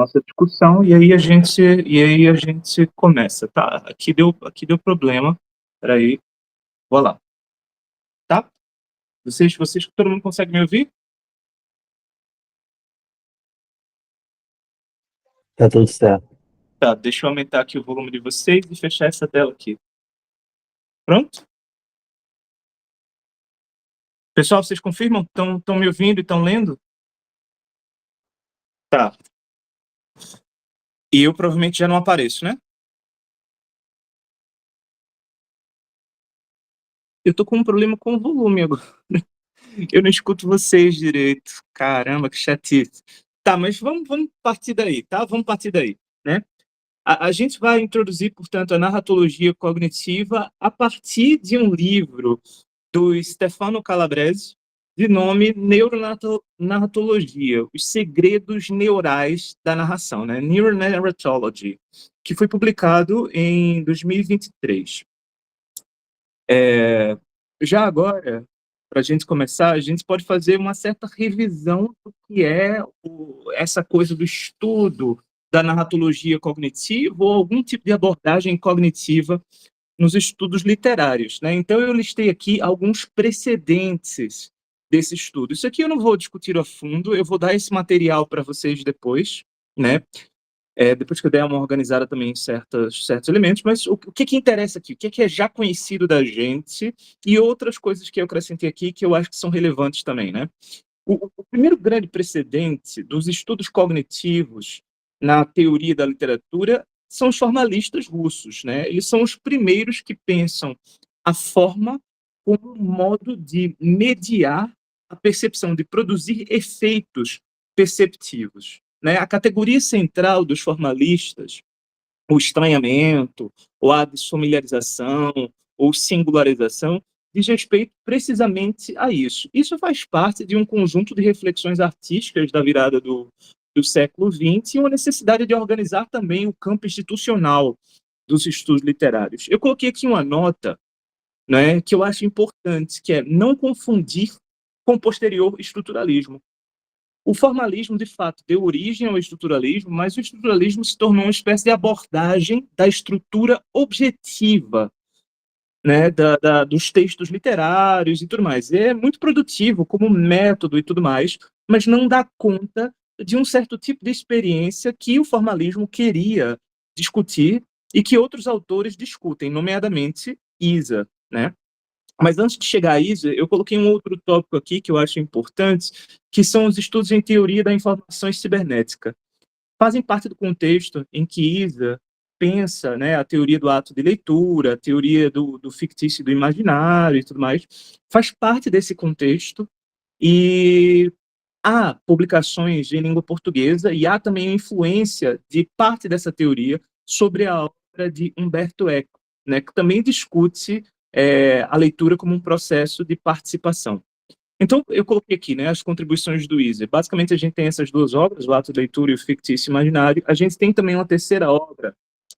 nossa discussão e aí a gente começa, tá? Aqui deu problema. Espera aí, vou lá, tá? Vocês todo mundo consegue me ouvir? Tá tudo certo. Tá, deixa eu aumentar aqui o volume de vocês e fechar essa tela aqui. Pronto? Pessoal, vocês confirmam? Estão me ouvindo e estão lendo? Tá. E eu provavelmente já não apareço, né? Eu tô com um problema com o volume agora. Eu não escuto vocês direito. Caramba, que chatice. Tá, mas vamos partir daí, tá? Vamos partir daí, né? A gente vai introduzir, portanto, a narratologia cognitiva a partir de um livro do Stefano Calabrese, de nome Neuronarratologia, Os Segredos Neurais da Narração, né? Neuronarratology, que foi publicado em 2023. Já agora, para a gente começar, a gente pode fazer uma certa revisão do que é essa coisa do estudo da narratologia cognitiva ou algum tipo de abordagem cognitiva nos estudos literários, né? Então, eu listei aqui alguns precedentes desse estudo. Isso aqui eu não vou discutir a fundo, eu vou dar esse material para vocês depois, né? Depois que eu der uma organizada também em certos elementos, mas o que interessa aqui? O que é já conhecido da gente e outras coisas que eu acrescentei aqui que eu acho que são relevantes também, né? O primeiro grande precedente dos estudos cognitivos na teoria da literatura são os formalistas russos, né? Eles são os primeiros que pensam a forma como um modo de mediar a percepção, de produzir efeitos perceptivos, né? A categoria central dos formalistas, o estranhamento, ou a desfamiliarização, ou singularização, diz respeito precisamente a isso. Isso faz parte de um conjunto de reflexões artísticas da virada do século XX e uma necessidade de organizar também o campo institucional dos estudos literários. Eu coloquei aqui uma nota, né, que eu acho importante, que é não confundir com o posterior estruturalismo. O formalismo, de fato, deu origem ao estruturalismo, mas o estruturalismo se tornou uma espécie de abordagem da estrutura objetiva, né, dos textos literários e tudo mais. É muito produtivo como método e tudo mais, mas não dá conta de um certo tipo de experiência que o formalismo queria discutir e que outros autores discutem, nomeadamente Isa, né? Mas antes de chegar a isso, eu coloquei um outro tópico aqui que eu acho importante, que são os estudos em teoria da informação e cibernética. Fazem parte do contexto em que Isa pensa, né, a teoria do ato de leitura, a teoria do fictício e do imaginário e tudo mais. Faz parte desse contexto e há publicações em língua portuguesa e há também a influência de parte dessa teoria sobre a obra de Humberto Eco, né, que também discute a leitura como um processo de participação. Então, eu coloquei aqui, né, as contribuições do Iser. Basicamente, a gente tem essas duas obras, o Ato de Leitura e o Fictício Imaginário. A gente tem também uma terceira obra,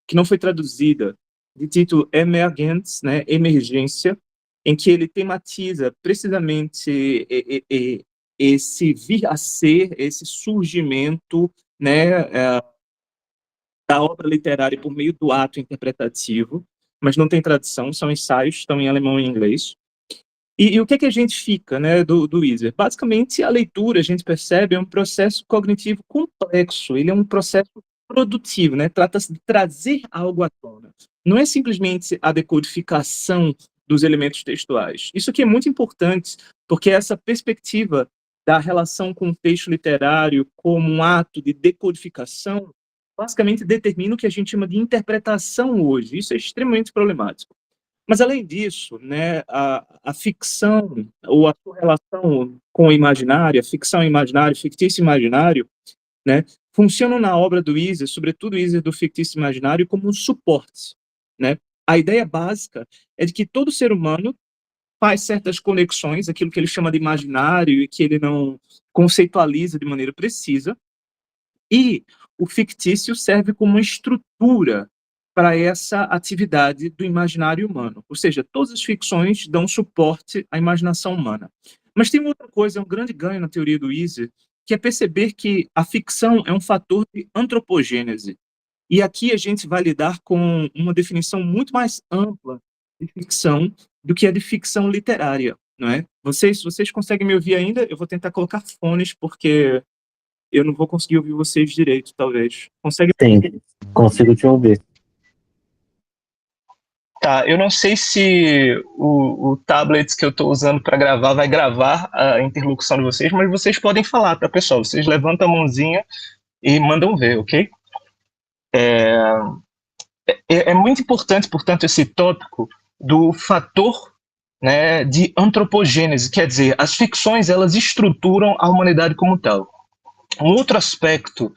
que não foi traduzida, de título Emergence, né, Emergência, em que ele tematiza precisamente esse vir a ser, esse surgimento, né, da obra literária por meio do ato interpretativo, mas não tem tradução, são ensaios, estão em alemão e inglês. E o que a gente fica, né, do Iser? Basicamente, a leitura, a gente percebe, é um processo cognitivo complexo, ele é um processo produtivo, né? Trata-se de trazer algo à tona. Não é simplesmente a decodificação dos elementos textuais. Isso aqui é muito importante, porque essa perspectiva da relação com o texto literário como um ato de decodificação basicamente determina o que a gente chama de interpretação hoje. Isso é extremamente problemático. Mas, além disso, né, a ficção, ou a sua relação com o imaginário, a ficção imaginário, fictício imaginário, né, funcionam na obra do Iser, sobretudo o Iser do fictício imaginário, como um suporte, né? A ideia básica é de que todo ser humano faz certas conexões, aquilo que ele chama de imaginário e que ele não conceitualiza de maneira precisa, e o fictício serve como uma estrutura para essa atividade do imaginário humano. Ou seja, todas as ficções dão suporte à imaginação humana. Mas tem outra coisa, é um grande ganho na teoria do Iser, que é perceber que a ficção é um fator de antropogênese. E aqui a gente vai lidar com uma definição muito mais ampla de ficção do que a de ficção literária, não é? Vocês conseguem me ouvir ainda? Eu vou tentar colocar fones, porque eu não vou conseguir ouvir vocês direito, talvez. Consegue? Sim, consigo te ouvir. Tá, eu não sei se o tablet que eu estou usando para gravar vai gravar a interlocução de vocês, mas vocês podem falar, tá, pessoal? Vocês levantam a mãozinha e mandam ver, ok? É muito importante, portanto, esse tópico do fator, né, de antropogênese, quer dizer, as ficções elas estruturam a humanidade como tal. Um outro aspecto,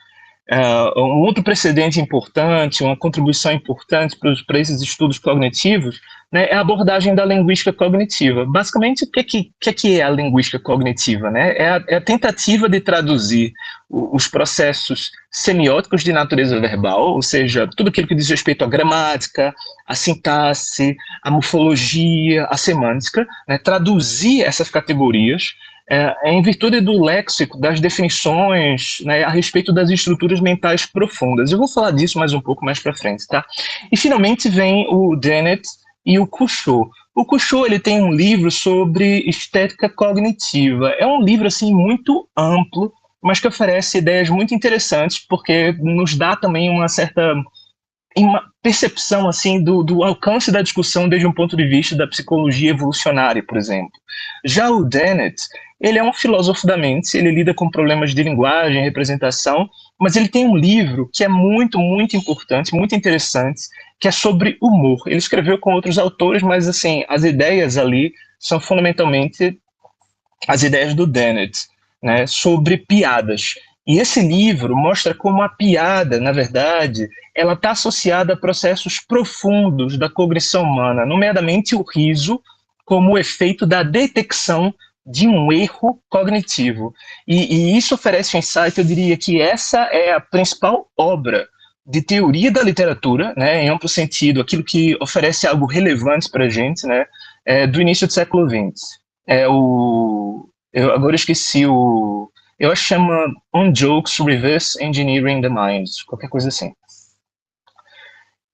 um outro precedente importante, uma contribuição importante para esses estudos cognitivos, né, é a abordagem da linguística cognitiva. Basicamente, o que é a linguística cognitiva? Né? É a tentativa de traduzir os processos semióticos de natureza verbal, ou seja, tudo aquilo que diz respeito à gramática, à sintaxe, à morfologia, à semântica, né, traduzir essas categorias em virtude do léxico, das definições, né, a respeito das estruturas mentais profundas. Eu vou falar disso mais um pouco mais para frente, tá? E finalmente vem o Dennett e o Couchot. O Couchot, ele tem um livro sobre estética cognitiva. É um livro assim muito amplo, mas que oferece ideias muito interessantes, porque nos dá também uma certa percepção assim do alcance da discussão desde um ponto de vista da psicologia evolucionária, por exemplo. Já o Dennett, ele é um filósofo da mente, ele lida com problemas de linguagem, representação, mas ele tem um livro que é muito, muito importante, muito interessante, que é sobre humor. Ele escreveu com outros autores, mas assim, as ideias ali são fundamentalmente as ideias do Dennett, né, sobre piadas. E esse livro mostra como a piada, na verdade, ela está associada a processos profundos da cognição humana, nomeadamente o riso, como o efeito da detecção de um erro cognitivo. E isso oferece um insight, eu diria que essa é a principal obra de teoria da literatura, né, em amplo sentido, aquilo que oferece algo relevante para a gente, né, do início do século XX. Eu agora esqueci o... Eu acho que chama On Jokes Reverse Engineering the Mind, qualquer coisa assim.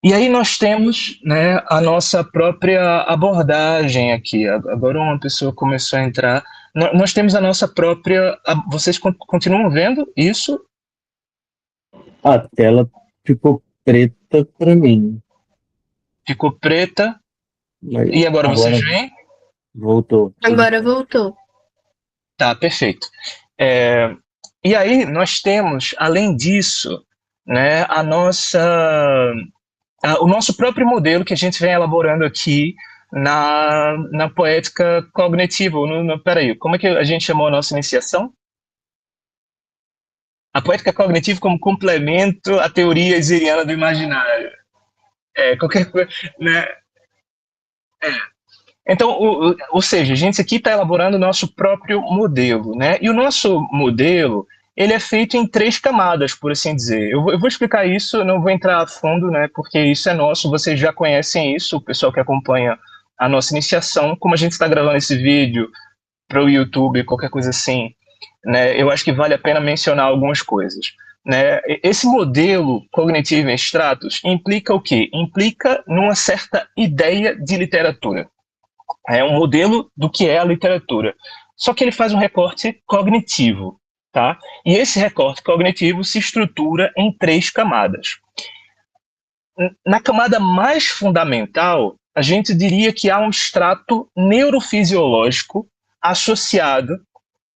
E aí nós temos, né, a nossa própria abordagem aqui. Agora uma pessoa começou a entrar. Nós temos a nossa própria... Vocês continuam vendo isso? A tela ficou preta para mim. Ficou preta. Mas E agora vocês veem? Voltou. Agora voltou. Tá, perfeito. E aí nós temos, além disso, né, o nosso próprio modelo que a gente vem elaborando aqui na poética cognitiva. Peraí, como é que a gente chamou a nossa iniciação? A poética cognitiva como complemento à teoria eiseriana do imaginário. Qualquer coisa, né? Então, ou seja, a gente aqui está elaborando o nosso próprio modelo, né? E o nosso modelo, ele é feito em 3 camadas, por assim dizer. Eu vou explicar isso, eu não vou entrar a fundo, né? Porque isso é nosso, vocês já conhecem isso, o pessoal que acompanha a nossa iniciação. Como a gente está gravando esse vídeo para o YouTube, qualquer coisa assim, né? Eu acho que vale a pena mencionar algumas coisas. Né? Esse modelo cognitivo em estratos implica o quê? Implica numa certa ideia de literatura. É um modelo do que é a literatura. Só que ele faz um recorte cognitivo, tá? E esse recorte cognitivo se estrutura em 3 camadas. Na camada mais fundamental, a gente diria que há um extrato neurofisiológico associado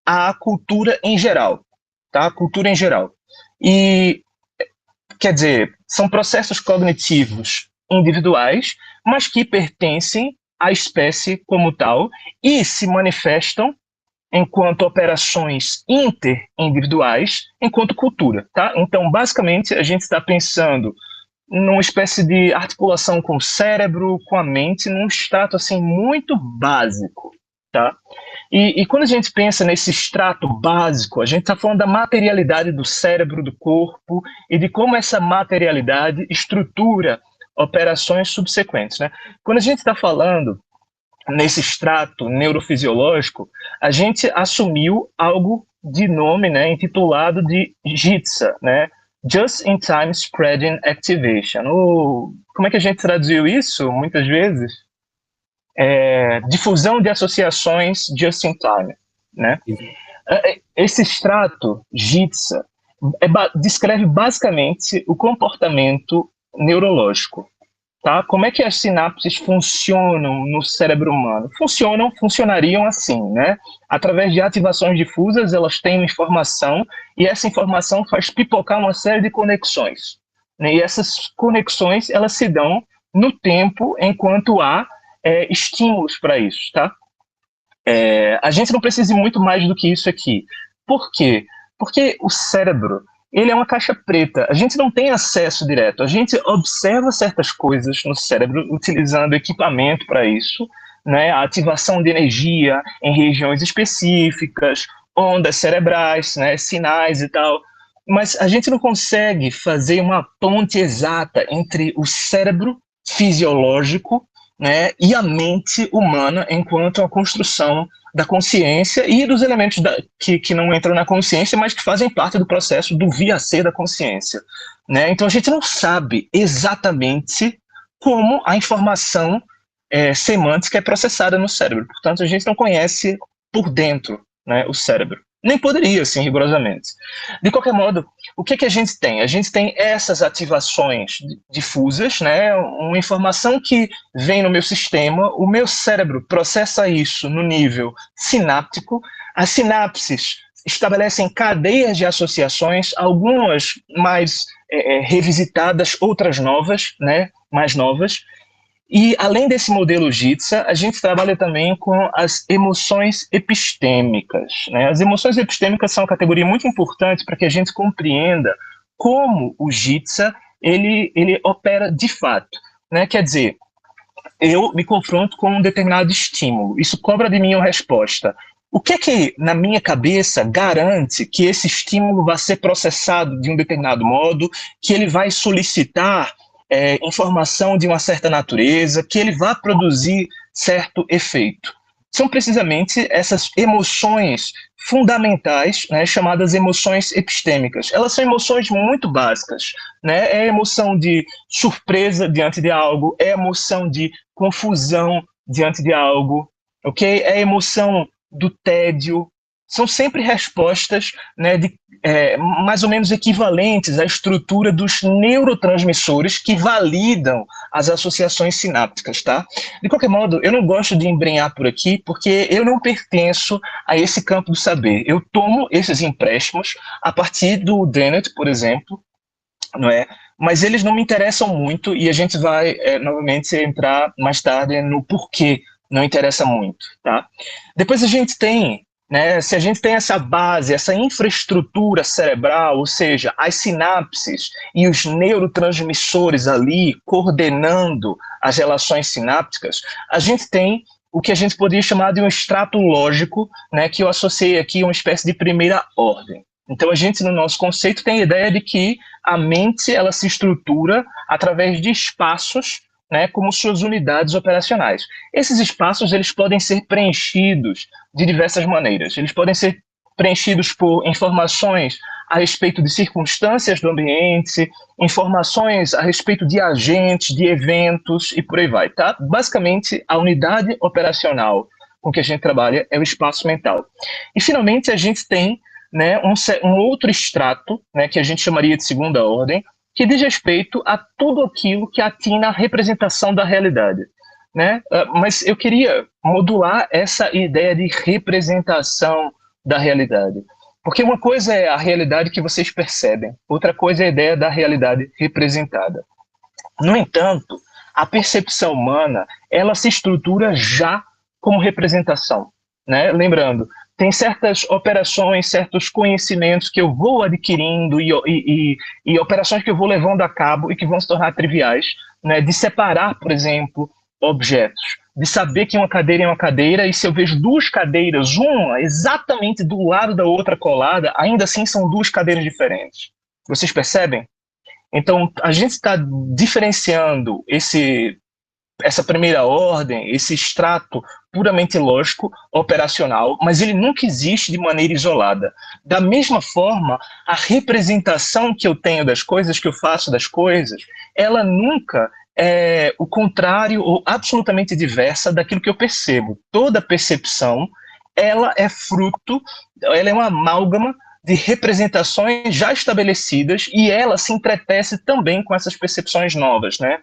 à cultura em geral, tá? Cultura em geral. E, quer dizer, são processos cognitivos individuais, mas que pertencem à espécie como tal e se manifestam enquanto operações interindividuais, enquanto cultura, tá? Então, basicamente, a gente está pensando numa espécie de articulação com o cérebro, com a mente, num extrato assim muito básico, tá? E quando a gente pensa nesse extrato básico, a gente está falando da materialidade do cérebro, do corpo e de como essa materialidade estrutura operações subsequentes, né? Quando a gente está falando nesse extrato neurofisiológico, a gente assumiu algo de nome, né, intitulado de JITSA, né, Just in Time Spreading Activation. Como é que a gente traduziu isso muitas vezes? Difusão de associações just in time, né? Esse extrato JITSA descreve basicamente o comportamento neurológico. Tá? Como é que as sinapses funcionam no cérebro humano? Funcionariam assim, né? Através de ativações difusas, elas têm uma informação e essa informação faz pipocar uma série de conexões. Né? E essas conexões, elas se dão no tempo enquanto há estímulos para isso, tá? A gente não precisa ir muito mais do que isso aqui. Por quê? Porque o cérebro, ele é uma caixa preta. A gente não tem acesso direto. A gente observa certas coisas no cérebro utilizando equipamento para isso, né? A ativação de energia em regiões específicas, ondas cerebrais, né? Sinais e tal. Mas a gente não consegue fazer uma ponte exata entre o cérebro fisiológico, né, e a mente humana enquanto a construção da consciência e dos elementos que não entram na consciência, mas que fazem parte do processo do vir-a-ser da consciência. Né? Então a gente não sabe exatamente como a informação semântica é processada no cérebro. Portanto, a gente não conhece por dentro, né, o cérebro. Nem poderia, assim, rigorosamente. De qualquer modo, o que a gente tem? A gente tem essas ativações difusas, né? Uma informação que vem no meu sistema, o meu cérebro processa isso no nível sináptico, as sinapses estabelecem cadeias de associações, algumas mais revisitadas, outras novas, né? Mais novas. E, além desse modelo JITSA, a gente trabalha também com as emoções epistêmicas. Né? As emoções epistêmicas são uma categoria muito importante para que a gente compreenda como o JITSA ele opera de fato. Né? Quer dizer, eu me confronto com um determinado estímulo, isso cobra de mim uma resposta. O que na minha cabeça, garante que esse estímulo vai ser processado de um determinado modo, que ele vai solicitar informação de uma certa natureza, que ele vai produzir certo efeito? São precisamente essas emoções fundamentais, né, chamadas emoções epistêmicas. Elas são emoções muito básicas. Né? É a emoção de surpresa diante de algo, é a emoção de confusão diante de algo, okay? É a emoção do tédio. São sempre respostas, né, mais ou menos equivalentes à estrutura dos neurotransmissores que validam as associações sinápticas, tá? De qualquer modo, eu não gosto de embrenhar por aqui, porque eu não pertenço a esse campo do saber. Eu tomo esses empréstimos a partir do Dennett, por exemplo, não é? Mas eles não me interessam muito e a gente vai novamente entrar mais tarde no porquê não interessa muito, tá? Depois a gente tem, né, se a gente tem essa base, essa infraestrutura cerebral, ou seja, as sinapses e os neurotransmissores ali coordenando as relações sinápticas, a gente tem o que a gente poderia chamar de um extrato lógico, né, que eu associei aqui a uma espécie de primeira ordem. Então a gente, no nosso conceito, tem a ideia de que a mente ela se estrutura através de espaços, né, como suas unidades operacionais. Esses espaços eles podem ser preenchidos de diversas maneiras. Eles podem ser preenchidos por informações a respeito de circunstâncias do ambiente, informações a respeito de agentes, de eventos e por aí vai. Tá? Basicamente, a unidade operacional com que a gente trabalha é o espaço mental. E, finalmente, a gente tem, né, um outro extrato, né, que a gente chamaria de segunda ordem, que diz respeito a tudo aquilo que atina a representação da realidade. Né? Mas eu queria modular essa ideia de representação da realidade. Porque uma coisa é a realidade que vocês percebem, outra coisa é a ideia da realidade representada. No entanto, a percepção humana, ela se estrutura já como representação. Né? Lembrando, tem certas operações, certos conhecimentos que eu vou adquirindo e operações que eu vou levando a cabo e que vão se tornar triviais, né? De separar, por exemplo, objetos, de saber que uma cadeira é uma cadeira e se eu vejo duas cadeiras, uma exatamente do lado da outra colada, ainda assim são duas cadeiras diferentes. Vocês percebem? Então, a gente está diferenciando esse essa primeira ordem, esse extrato puramente lógico, operacional, mas ele nunca existe de maneira isolada. Da mesma forma, a representação que eu tenho das coisas, que eu faço das coisas, ela nunca é o contrário ou absolutamente diversa daquilo que eu percebo. Toda percepção, ela é fruto, ela é uma amálgama de representações já estabelecidas e ela se entretece também com essas percepções novas, né?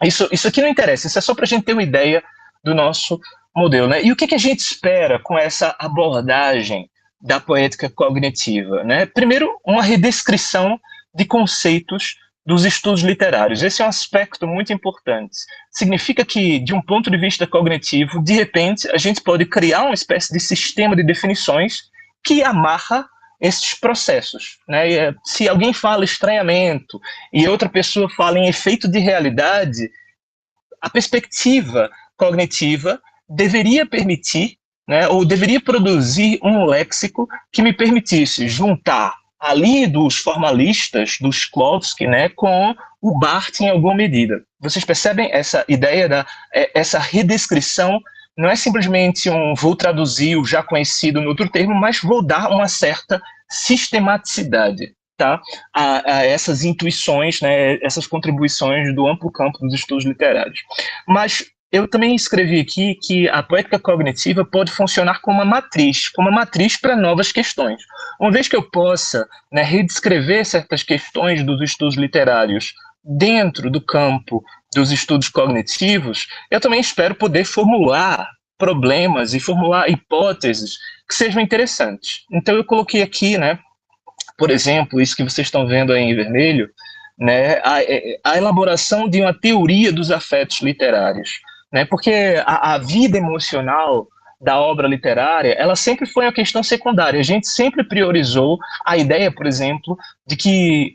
Isso aqui não interessa, isso é só para a gente ter uma ideia do nosso modelo, né? E o que a gente espera com essa abordagem da poética cognitiva, né? Primeiro, uma redescrição de conceitos dos estudos literários. Esse é um aspecto muito importante. Significa que, de um ponto de vista cognitivo, de repente, a gente pode criar uma espécie de sistema de definições que amarra esses processos, né? Se alguém fala estranhamento e outra pessoa fala em efeito de realidade, a perspectiva cognitiva deveria permitir, né, ou deveria produzir um léxico que me permitisse juntar ali dos formalistas, dos Klotski, né, com o Barthes em alguma medida. Vocês percebem essa ideia essa redescrição? Não é simplesmente vou traduzir o já conhecido no outro termo, mas vou dar uma certa sistematicidade, tá? a essas intuições, né, essas contribuições do amplo campo dos estudos literários. Mas eu também escrevi aqui que a poética cognitiva pode funcionar como uma matriz para novas questões. Uma vez que eu possa, né, redescrever certas questões dos estudos literários dentro do campo dos estudos cognitivos, eu também espero poder formular problemas e formular hipóteses que sejam interessantes. Então eu coloquei aqui, né, por exemplo, isso que vocês estão vendo aí em vermelho, né, a elaboração de uma teoria dos afetos literários, né, porque a vida emocional da obra literária, ela sempre foi uma questão secundária. A gente sempre priorizou a ideia, por exemplo, de que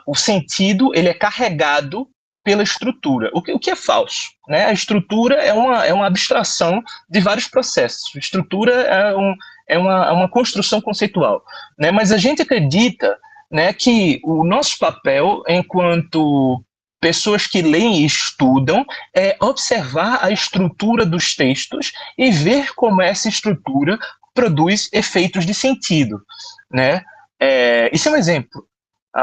o sentido ele é carregado pela estrutura, o que é falso, né? A estrutura é uma abstração de vários processos. A estrutura é uma construção conceitual, né? Mas a gente acredita, né, que o nosso papel enquanto pessoas que leem e estudam é observar a estrutura dos textos e ver como essa estrutura produz efeitos de sentido, né? Isso é um exemplo.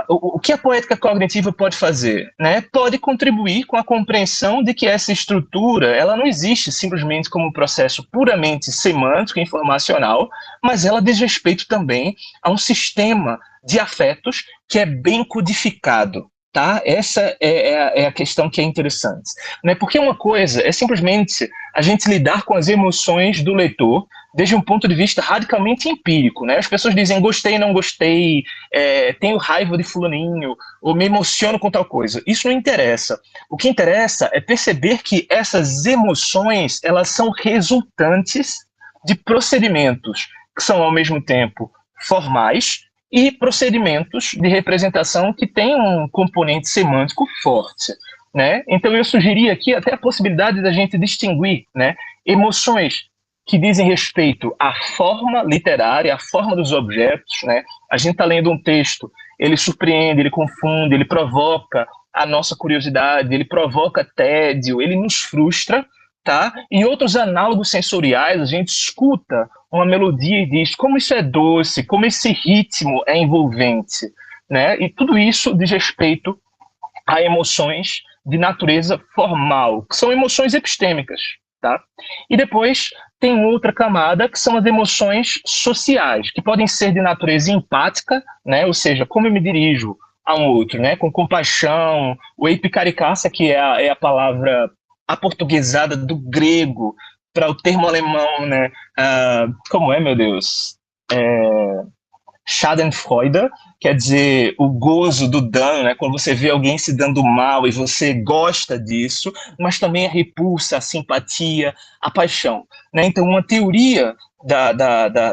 O que a poética cognitiva pode fazer? Né? Pode contribuir com a compreensão de que essa estrutura ela não existe simplesmente como um processo puramente semântico e informacional, mas ela diz respeito também a um sistema de afetos que é bem codificado. Tá? Essa é a questão que é interessante. Né? Porque uma coisa é simplesmente a gente lidar com as emoções do leitor desde um ponto de vista radicalmente empírico. Né? As pessoas dizem gostei, não gostei, tenho raiva de fulaninho, ou me emociono com tal coisa. Isso não interessa. O que interessa é perceber que essas emoções elas são resultantes de procedimentos que são ao mesmo tempo formais e procedimentos de representação que têm um componente semântico forte, né? Então eu sugeri aqui até a possibilidade da gente distinguir, né, emoções que dizem respeito à forma literária, à forma dos objetos, né? A gente está lendo um texto, ele surpreende, ele confunde, ele provoca a nossa curiosidade, ele provoca tédio, ele nos frustra, tá? E outros análogos sensoriais, a gente escuta uma melodia e diz como isso é doce, como esse ritmo é envolvente, né? E tudo isso diz respeito a emoções de natureza formal, que são emoções epistêmicas, tá? E depois tem outra camada que são as emoções sociais, que podem ser de natureza empática, né? Ou seja, como eu me dirijo a um outro, né? Com compaixão, o epicaricaça, que é a palavra aportuguesada do grego para o termo alemão, né? Como é, meu Deus? Schadenfreude, quer dizer, o gozo do dano, né? Quando você vê alguém se dando mal e você gosta disso, mas também a repulsa, a simpatia, a paixão, né? Então, uma teoria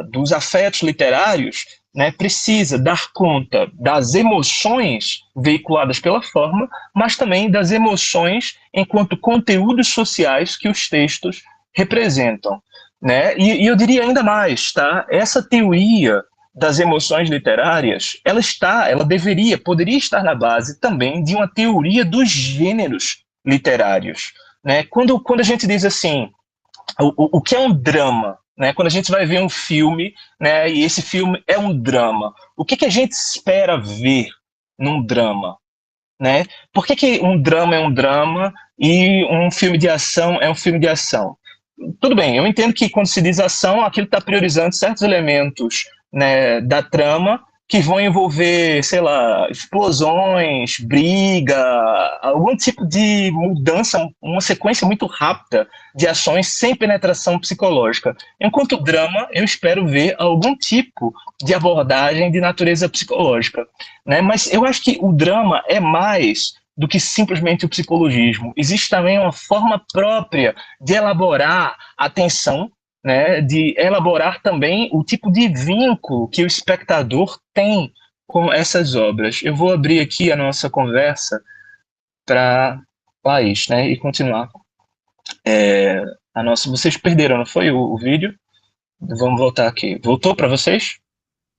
dos afetos literários, né, precisa dar conta das emoções veiculadas pela forma, mas também das emoções enquanto conteúdos sociais que os textos representam, né? E eu diria ainda mais, tá? Essa teoria das emoções literárias, poderia estar na base também de uma teoria dos gêneros literários, né? Quando a gente diz assim, o que é um drama, né? Quando a gente vai ver um filme, né, e esse filme é um drama, o que a gente espera ver num drama, né? Por que um drama é um drama e um filme de ação é um filme de ação? Tudo bem, eu entendo que quando se diz ação, aquilo está priorizando certos elementos, né, da trama que vão envolver, sei lá, explosões, briga, algum tipo de mudança, uma sequência muito rápida de ações sem penetração psicológica. Enquanto drama, eu espero ver algum tipo de abordagem de natureza psicológica, né? Mas eu acho que o drama é mais do que simplesmente o psicologismo. Existe também uma forma própria de elaborar a tensão, né, de elaborar também o tipo de vínculo que o espectador tem com essas obras. Eu vou abrir aqui a nossa conversa para Laís, né, e continuar. Vocês perderam, não foi o vídeo? Vamos voltar aqui. Voltou para vocês?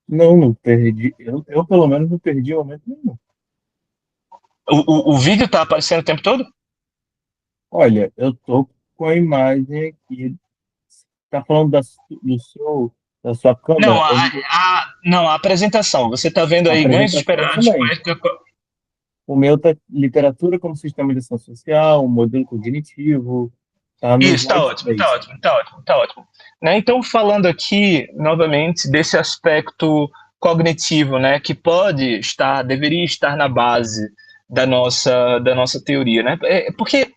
Não perdi. Eu, pelo menos, não perdi o momento nenhum. O vídeo está aparecendo o tempo todo? Olha, eu tô com a imagem aqui. Tá falando da sua Não, câmera? não, a apresentação. Você está vendo A aí Ganhos apresentação Esperantes, também. O meu tá literatura como sistema de ação social, modelo cognitivo, tá no Isso, tá slide ótimo, tá 3. ótimo, tá ótimo, tá ótimo. Né, então, falando aqui, novamente, desse aspecto cognitivo, né, que deveria estar na base da nossa teoria, né? Porque,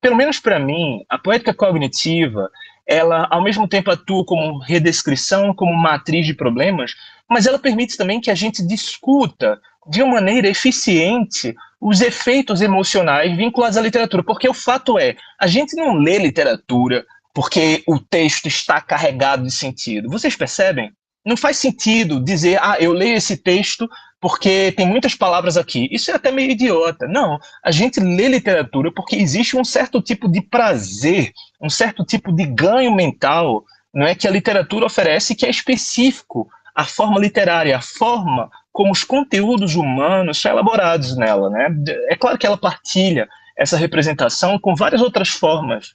pelo menos para mim, a poética cognitiva, ela, ao mesmo tempo, atua como redescrição, como matriz de problemas, mas ela permite também que a gente discuta de uma maneira eficiente os efeitos emocionais vinculados à literatura, porque o fato é, a gente não lê literatura porque o texto está carregado de sentido. Vocês percebem? Não faz sentido dizer, eu leio esse texto porque tem muitas palavras aqui. Isso é até meio idiota. Não, a gente lê literatura porque existe um certo tipo de prazer, um certo tipo de ganho mental, não é, que a literatura oferece, que é específico à forma literária, a forma como os conteúdos humanos são elaborados nela, né? É claro que ela partilha essa representação com várias outras formas,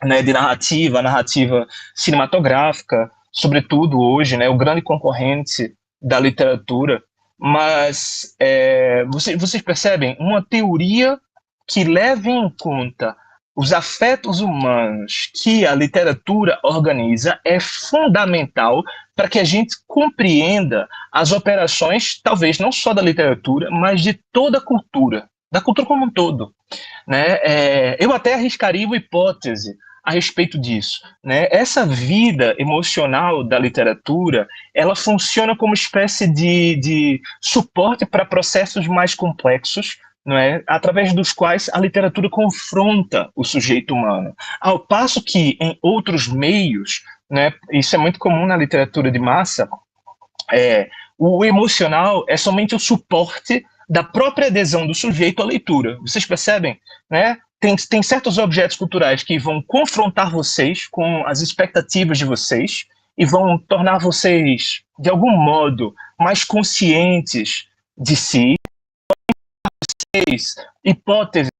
né, de narrativa, a narrativa cinematográfica, sobretudo hoje, né, o grande concorrente da literatura, mas vocês percebem uma teoria que leve em conta os afetos humanos que a literatura organiza é fundamental para que a gente compreenda as operações, talvez não só da literatura, mas de toda a cultura, da cultura como um todo, né? Eu até arriscaria uma hipótese a respeito disso, né? Essa vida emocional da literatura, ela funciona como espécie de suporte para processos mais complexos, não é? Através dos quais a literatura confronta o sujeito humano. Ao passo que em outros meios, né, isso é muito comum na literatura de massa, o emocional é somente o suporte da própria adesão do sujeito à leitura. Vocês percebem? Né? Tem certos objetos culturais que vão confrontar vocês com as expectativas de vocês e vão tornar vocês, de algum modo, mais conscientes de si, hipóteses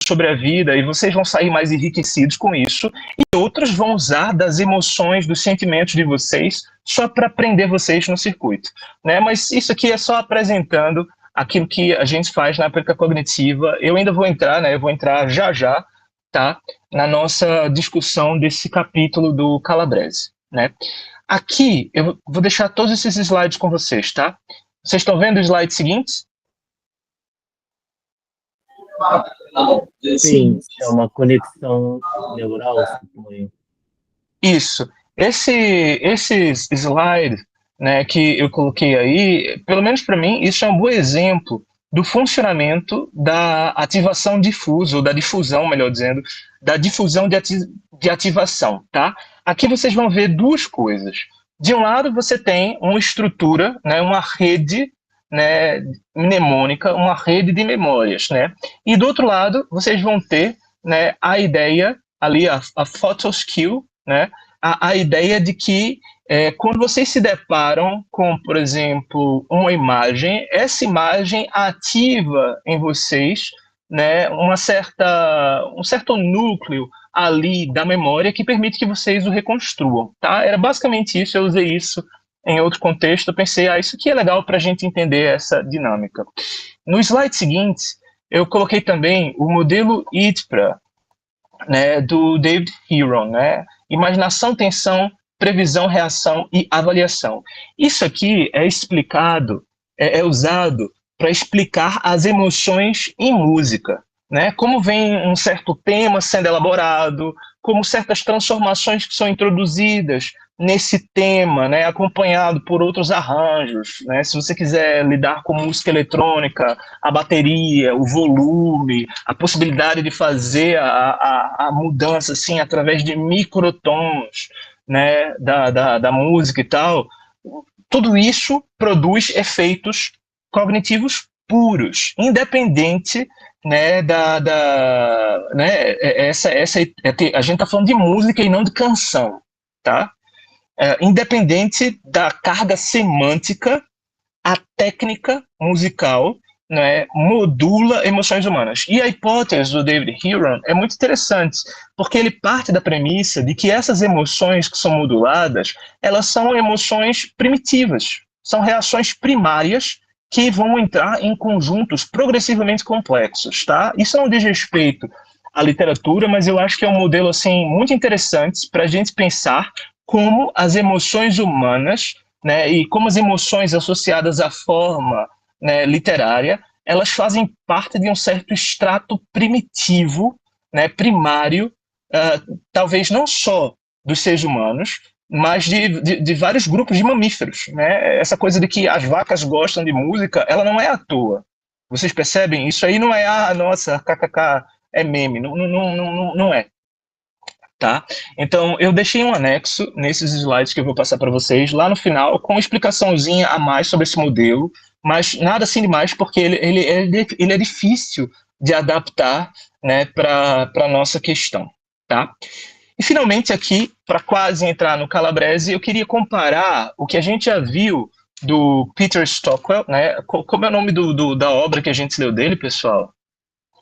sobre a vida, e vocês vão sair mais enriquecidos com isso, e outros vão usar das emoções, dos sentimentos de vocês só para prender vocês no circuito, né? Mas isso aqui é só apresentando aquilo que a gente faz na poética cognitiva. Eu ainda vou entrar, né? Eu vou entrar já já, tá? Na nossa discussão desse capítulo do Calabrese, né? Aqui eu vou deixar todos esses slides com vocês, tá? Vocês estão vendo os slides seguintes? Sim, é uma conexão neural, suponho. Isso. Esses slides, né, que eu coloquei aí, pelo menos para mim, isso é um bom exemplo do funcionamento da ativação difusa, ou da difusão, melhor dizendo, da difusão de ativação, tá? Aqui vocês vão ver duas coisas. De um lado, você tem uma estrutura, né, uma rede, né, mnemônica, uma rede de memórias, né? E do outro lado, vocês vão ter, né, a ideia ali, a photo skill, né? A ideia de que quando vocês se deparam com, por exemplo, uma imagem, essa imagem ativa em vocês né, um certo núcleo ali da memória que permite que vocês o reconstruam, tá? Era basicamente isso, eu usei isso em outro contexto, eu pensei, isso aqui é legal para a gente entender essa dinâmica. No slide seguinte, eu coloquei também o modelo IDPRA, né, do David Heron, né? Imaginação, tensão, previsão, reação e avaliação. Isso aqui é explicado, é usado para explicar as emoções em música, né? Como vem um certo tema sendo elaborado, como certas transformações que são introduzidas nesse tema, né, acompanhado por outros arranjos, né? Se você quiser lidar com música eletrônica, a bateria, o volume, a possibilidade de fazer a mudança assim através de microtons, né, da música e tal, tudo isso produz efeitos cognitivos puros, independente, né, né, a gente está falando de música e não de canção, tá? Independente da carga semântica, a técnica musical, né, modula emoções humanas. E a hipótese do David Heron é muito interessante, porque ele parte da premissa de que essas emoções que são moduladas, elas são emoções primitivas, são reações primárias que vão entrar em conjuntos progressivamente complexos, tá? Isso não diz respeito à literatura, mas eu acho que é um modelo assim muito interessante para a gente pensar como as emoções humanas, né, e como as emoções associadas à forma, né, literária, elas fazem parte de um certo extrato primitivo, né, primário, talvez não só dos seres humanos, mas de vários grupos de mamíferos, né? Essa coisa de que as vacas gostam de música, ela não é à toa. Vocês percebem? Isso aí não é, nossa, kkk, é meme, não é. Tá? Então, eu deixei um anexo nesses slides que eu vou passar para vocês lá no final, com uma explicaçãozinha a mais sobre esse modelo, mas nada assim demais, porque ele é difícil de adaptar, né, para a nossa questão. Tá? E, finalmente, aqui, para quase entrar no Calabrese, eu queria comparar o que a gente já viu do Peter Stockwell, né? Como é o nome da obra que a gente leu dele, pessoal?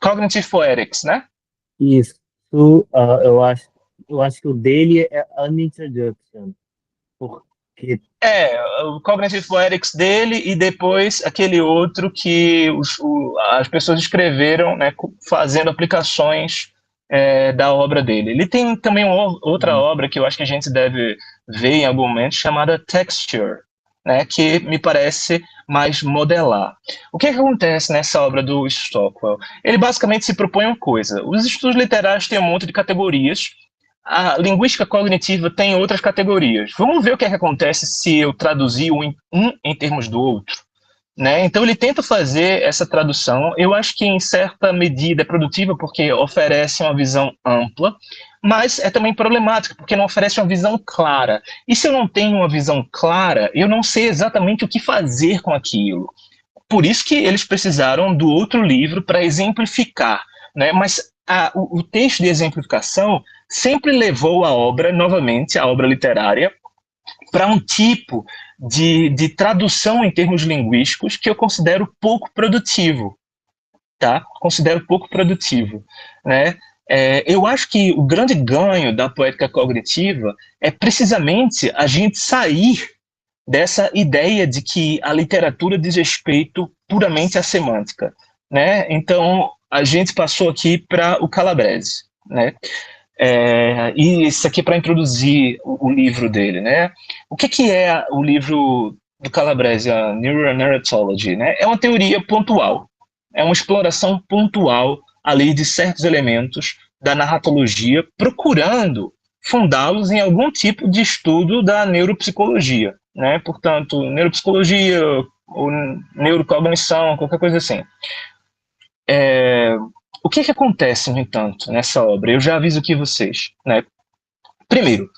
Cognitive Poetics, né? Isso, eu acho que o dele é An Introduction, porque O Cognitive Poetics dele e depois aquele outro que as pessoas escreveram, né, fazendo aplicações da obra dele. Ele tem também outra obra que eu acho que a gente deve ver em algum momento, chamada Texture, né, que me parece mais modelar. O que acontece nessa obra do Stockwell? Ele basicamente se propõe uma coisa. Os estudos literários têm um monte de categorias, a linguística cognitiva tem outras categorias. Vamos ver o que acontece se eu traduzir um em termos do outro. Né? Então, ele tenta fazer essa tradução. Eu acho que, em certa medida, é produtiva porque oferece uma visão ampla, mas é também problemática porque não oferece uma visão clara. E se eu não tenho uma visão clara, eu não sei exatamente o que fazer com aquilo. Por isso que eles precisaram do outro livro para exemplificar. Né? Mas o texto de exemplificação sempre levou a obra, novamente, a obra literária, para um tipo de tradução em termos linguísticos que eu considero pouco produtivo. Tá? Considero pouco produtivo. Né? Eu acho que o grande ganho da poética cognitiva é precisamente a gente sair dessa ideia de que a literatura diz respeito puramente à semântica. Né? Então, a gente passou aqui para o Calabrese. Né? E isso aqui é para introduzir o livro dele, né? O que é o livro do Calabrese, a Neuronarratology, né? É uma teoria pontual, é uma exploração pontual ali de certos elementos da narratologia, procurando fundá-los em algum tipo de estudo da neuropsicologia, né? Portanto, neuropsicologia ou neurocognição, qualquer coisa assim. O que acontece, no entanto, nessa obra? Eu já aviso aqui vocês. Né? Primeiro,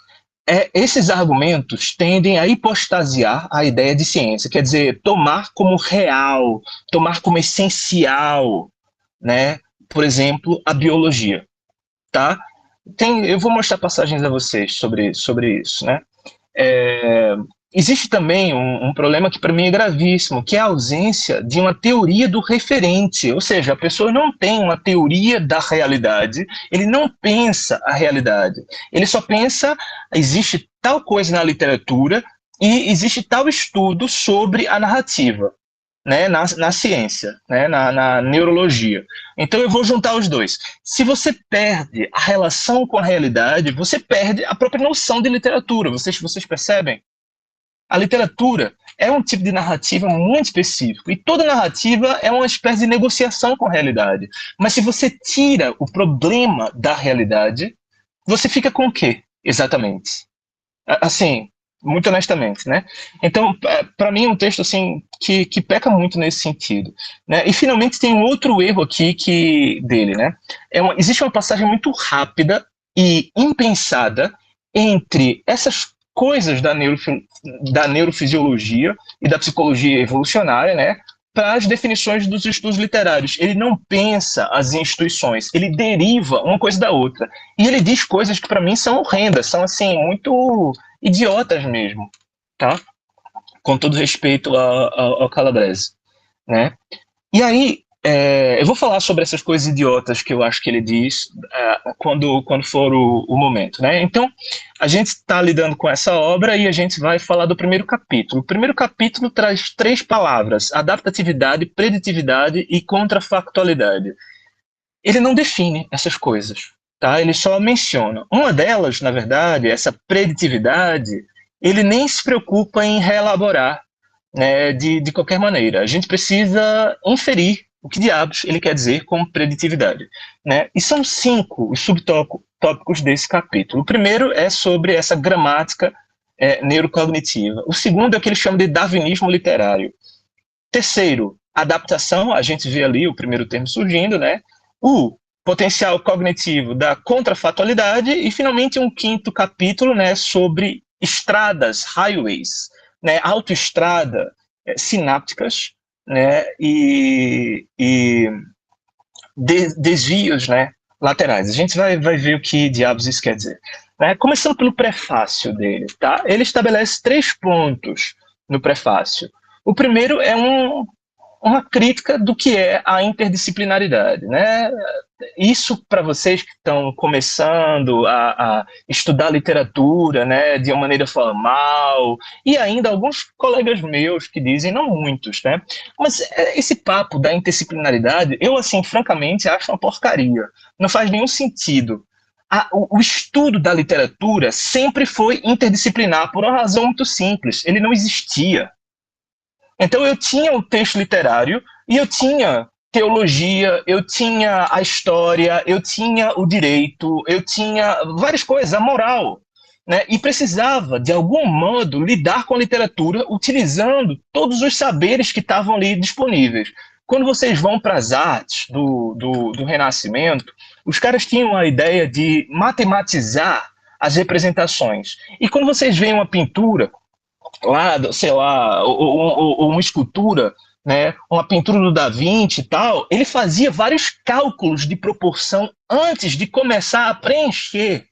esses argumentos tendem a hipostasiar a ideia de ciência, quer dizer, tomar como real, tomar como essencial, né? Por exemplo, a biologia. Tá? Eu vou mostrar passagens a vocês sobre isso. Né? existe também um problema que para mim é gravíssimo, que é a ausência de uma teoria do referente, ou seja, a pessoa não tem uma teoria da realidade, ele não pensa a realidade, ele só pensa, existe tal coisa na literatura e existe tal estudo sobre a narrativa, né, na ciência, né, na neurologia. Então eu vou juntar os dois. Se você perde a relação com a realidade, você perde a própria noção de literatura. Vocês percebem? A literatura é um tipo de narrativa muito específico, e toda narrativa é uma espécie de negociação com a realidade. Mas se você tira o problema da realidade, você fica com o quê, exatamente? Assim, muito honestamente, né? Então, para mim, é um texto assim que peca muito nesse sentido, né? E finalmente tem um outro erro aqui dele, né? Existe uma passagem muito rápida e impensada entre essas coisas da neurofisiologia e da psicologia evolucionária, né? Para as definições dos estudos literários. Ele não pensa as instituições, ele deriva uma coisa da outra. E ele diz coisas que para mim são horrendas, são assim, muito idiotas mesmo, tá? Com todo respeito ao Calabrese, né? E aí, eu vou falar sobre essas coisas idiotas que eu acho que ele diz quando for o momento, né? Então, a gente está lidando com essa obra e a gente vai falar do primeiro capítulo. O primeiro capítulo traz 3 palavras: adaptatividade, preditividade e contrafactualidade. Ele não define essas coisas, tá? Ele só menciona. Uma delas, na verdade, essa preditividade, ele nem se preocupa em reelaborar, né, de qualquer maneira. A gente precisa inferir o que diabos ele quer dizer com preditividade, né? E são 5 os subtópicos desse capítulo. O primeiro é sobre essa gramática neurocognitiva. O segundo é o que ele chama de darwinismo literário. Terceiro, adaptação, a gente vê ali o primeiro termo surgindo, né? O potencial cognitivo da contrafatualidade e, finalmente, um 5º capítulo, né, sobre estradas, highways, né, autoestrada, sinápticas, né, e desvios, né, laterais. A gente vai ver o que diabos isso quer dizer. Né? Começando pelo prefácio dele, tá? Ele estabelece 3 pontos no prefácio. O primeiro é uma crítica do que é a interdisciplinaridade, né? Isso, para vocês que estão começando a estudar literatura, né, de uma maneira formal, e ainda alguns colegas meus que dizem, não muitos, né, mas esse papo da interdisciplinaridade, eu, assim, francamente, acho uma porcaria. Não faz nenhum sentido. O estudo da literatura sempre foi interdisciplinar por uma razão muito simples: ele não existia. Então eu tinha o texto literário e eu tinha teologia, eu tinha a história, eu tinha o direito, eu tinha várias coisas, a moral, né? E precisava, de algum modo, lidar com a literatura utilizando todos os saberes que estavam ali disponíveis. Quando vocês vão para as artes do Renascimento, os caras tinham a ideia de matematizar as representações. E quando vocês veem uma pintura, lá, sei lá, ou uma escultura, né, uma pintura do Da Vinci e tal, ele fazia vários cálculos de proporção antes de começar a preencher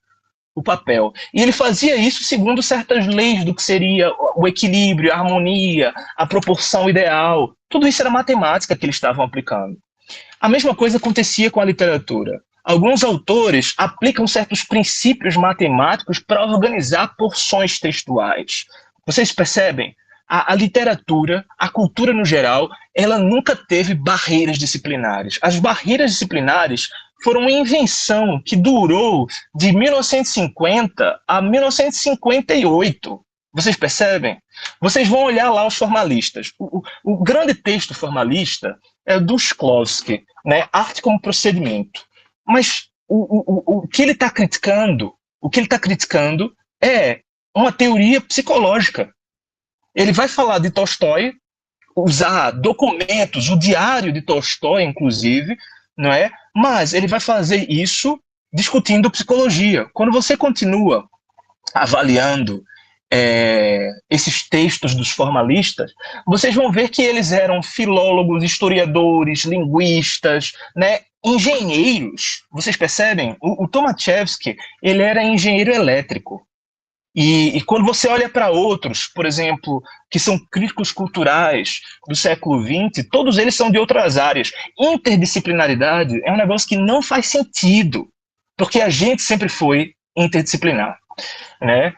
o papel. E ele fazia isso segundo certas leis do que seria o equilíbrio, a harmonia, a proporção ideal. Tudo isso era matemática que eles estavam aplicando. A mesma coisa acontecia com a literatura. Alguns autores aplicam certos princípios matemáticos para organizar porções textuais. Vocês percebem? A literatura, a cultura no geral, ela nunca teve barreiras disciplinares. As barreiras disciplinares foram uma invenção que durou de 1950 a 1958. Vocês percebem? Vocês vão olhar lá os formalistas. O grande texto formalista é do Shklovsky, né? Arte como procedimento. Mas o que ele está criticando, é uma teoria psicológica. Ele vai falar de Tolstói, usar documentos, o diário de Tolstói, inclusive, não é? Mas ele vai fazer isso discutindo psicologia. Quando você continua avaliando esses textos dos formalistas, vocês vão ver que eles eram filólogos, historiadores, linguistas, né? Engenheiros. Vocês percebem? O Tomaszewski, ele era engenheiro elétrico. E quando você olha para outros, por exemplo, que são críticos culturais do século XX, todos eles são de outras áreas. Interdisciplinaridade é um negócio que não faz sentido, porque a gente sempre foi interdisciplinar, né?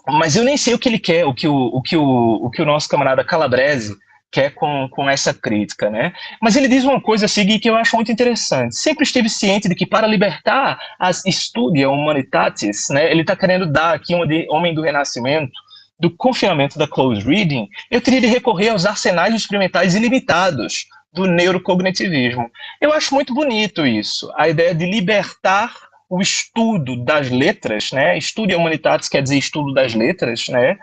Mas eu nem sei o que ele quer, o que o nosso camarada Calabrese quer com essa crítica, né? Mas ele diz uma coisa assim que eu acho muito interessante. Sempre esteve ciente de que para libertar as studia humanitatis, né, ele está querendo dar aqui uma de Homem do Renascimento, do confinamento da close reading, eu teria de recorrer aos arsenais experimentais ilimitados do neurocognitivismo. Eu acho muito bonito isso, a ideia de libertar o estudo das letras, né? Studia humanitatis quer dizer estudo das letras, né?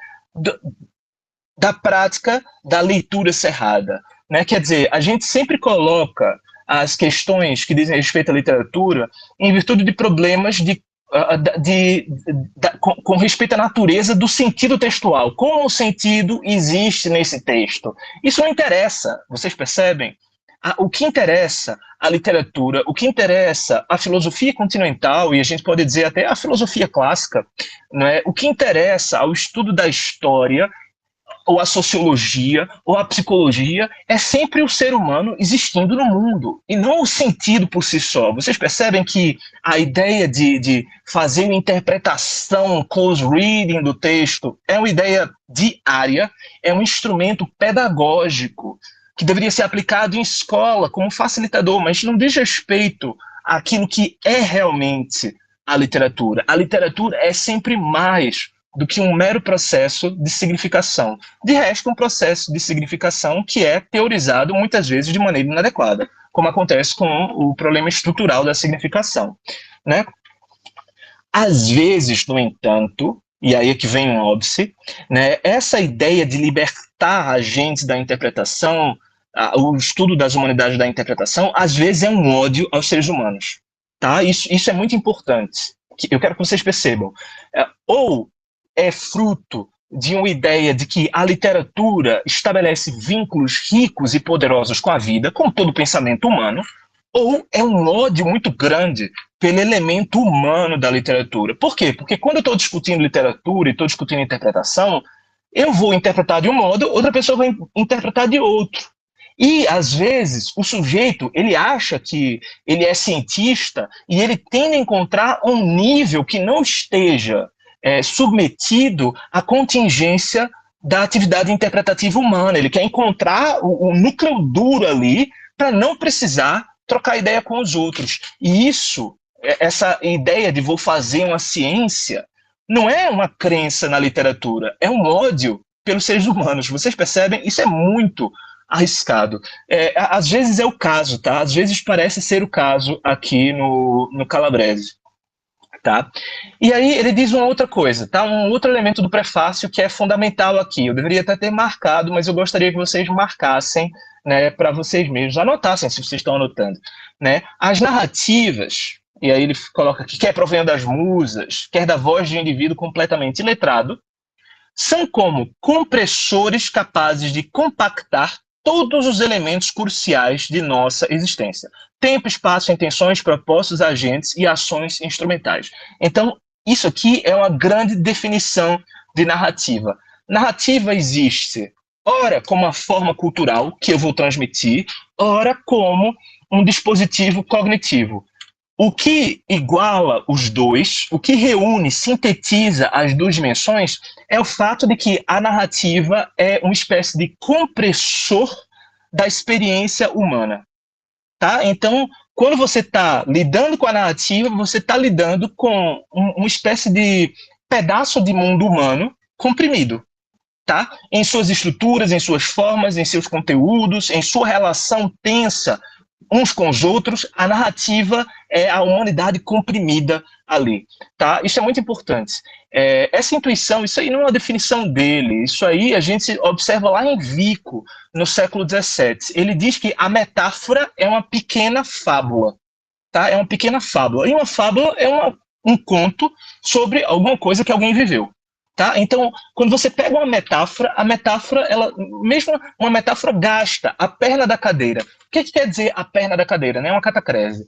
Da prática da leitura cerrada, né? Quer dizer, a gente sempre coloca as questões que dizem respeito à literatura em virtude de problemas com respeito à natureza do sentido textual. Como o sentido existe nesse texto? Isso não interessa, vocês percebem? O que interessa a literatura, o que interessa a filosofia continental, e a gente pode dizer até a filosofia clássica, né? O que interessa ao estudo da história, ou a sociologia, ou a psicologia, é sempre o ser humano existindo no mundo, e não o sentido por si só. Vocês percebem que a ideia de fazer uma interpretação, close reading do texto, é uma ideia diária, é um instrumento pedagógico, que deveria ser aplicado em escola como facilitador, mas não diz respeito àquilo que é realmente a literatura. A literatura é sempre mais do que um mero processo de significação. De resto, um processo de significação que é teorizado muitas vezes de maneira inadequada, como acontece com o problema estrutural da significação, né? Às vezes, no entanto, e aí é que vem um óbice, né, essa ideia de libertar a gente da interpretação, o estudo das humanidades da interpretação, às vezes é um ódio aos seres humanos. Tá? Isso é muito importante. Eu quero que vocês percebam. Ou é fruto de uma ideia de que a literatura estabelece vínculos ricos e poderosos com a vida, como todo pensamento humano, ou é um ódio muito grande pelo elemento humano da literatura. Por quê? Porque quando eu estou discutindo literatura e estou discutindo interpretação, eu vou interpretar de um modo, outra pessoa vai interpretar de outro. E, às vezes, o sujeito, ele acha que ele é cientista e ele tende a encontrar um nível que não esteja submetido à contingência da atividade interpretativa humana. Ele quer encontrar o núcleo duro ali para não precisar trocar ideia com os outros. E isso, essa ideia de vou fazer uma ciência, não é uma crença na literatura, é um ódio pelos seres humanos. Vocês percebem? Isso é muito arriscado. Às vezes é o caso, tá? Às vezes parece ser o caso aqui no Calabrese. Tá? E aí ele diz uma outra coisa, tá? Um outro elemento do prefácio que é fundamental aqui. Eu deveria até ter marcado, mas eu gostaria que vocês marcassem, né, para vocês mesmos, anotassem se vocês estão anotando, né? As narrativas, e aí ele coloca aqui, quer provém das musas, quer da voz de um indivíduo completamente iletrado, são como compressores capazes de compactar todos os elementos cruciais de nossa existência. Tempo, espaço, intenções, propósitos, agentes e ações instrumentais. Então, isso aqui é uma grande definição de narrativa. Narrativa existe, ora, como uma forma cultural que eu vou transmitir, ora, como um dispositivo cognitivo. O que iguala os dois, o que reúne, sintetiza as duas dimensões, é o fato de que a narrativa é uma espécie de compressor da experiência humana. Tá? Então, quando você está lidando com a narrativa, você está lidando com uma espécie de pedaço de mundo humano comprimido. Tá? Em suas estruturas, em suas formas, em seus conteúdos, em sua relação tensa uns com os outros, a narrativa é a humanidade comprimida ali, tá? Isso é muito importante. Essa intuição, isso aí não é uma definição dele, isso aí a gente observa lá em Vico, no século XVII. Ele diz que a metáfora é uma pequena fábula, tá? É uma pequena fábula. E uma fábula é um conto sobre alguma coisa que alguém viveu. Tá? Então, quando você pega uma metáfora, a metáfora, ela, mesmo uma metáfora gasta a perna da cadeira. O que quer dizer a perna da cadeira? Né? Uma catacrese.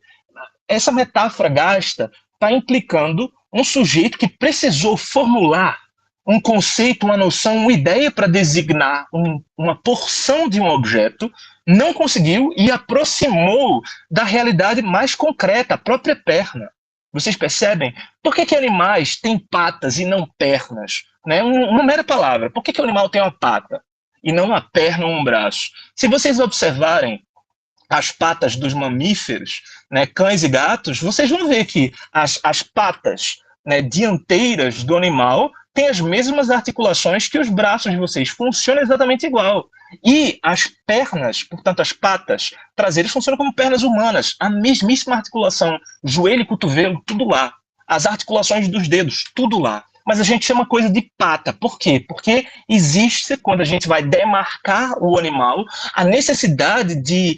Essa metáfora gasta está implicando um sujeito que precisou formular um conceito, uma noção, uma ideia para designar uma porção de um objeto, não conseguiu e aproximou da realidade mais concreta, a própria perna. Vocês percebem? Por que animais têm patas e não pernas? Né? Uma mera palavra. Por que o animal tem uma pata e não uma perna ou um braço? Se vocês observarem as patas dos mamíferos, né, cães e gatos, vocês vão ver que as patas, né, dianteiras do animal têm as mesmas articulações que os braços de vocês, funcionam exatamente igual. E as pernas, portanto as patas traseiras, funcionam como pernas humanas, a mesmíssima articulação, joelho e cotovelo, tudo lá. As articulações dos dedos, tudo lá. Mas a gente chama coisa de pata. Por quê? Porque existe, quando a gente vai demarcar o animal, a necessidade de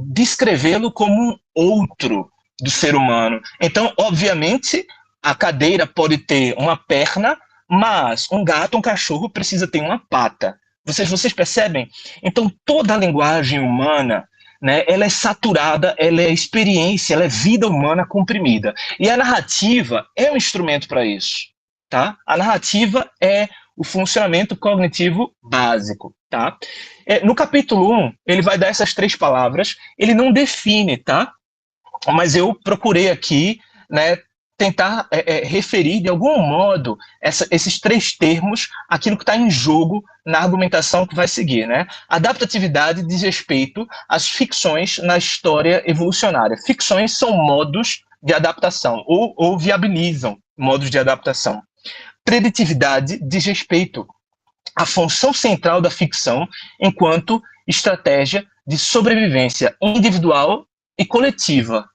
descrevê-lo como um outro do ser humano. Então, obviamente, a cadeira pode ter uma perna, mas um gato, um cachorro precisa ter uma pata. Vocês percebem? Então, toda a linguagem humana, né, ela é saturada, ela é experiência, ela é vida humana comprimida. E a narrativa é um instrumento para isso. Tá? A narrativa é o funcionamento cognitivo básico. Tá? No capítulo 1, ele vai dar essas 3 palavras, ele não define, tá? Mas eu procurei aqui, né, tentar referir de algum modo esses 3 termos, aquilo que está em jogo na argumentação que vai seguir. Né? Adaptatividade diz respeito às ficções na história evolucionária. Ficções são modos de adaptação, ou viabilizam modos de adaptação. Preditividade diz respeito à função central da ficção enquanto estratégia de sobrevivência individual e coletiva.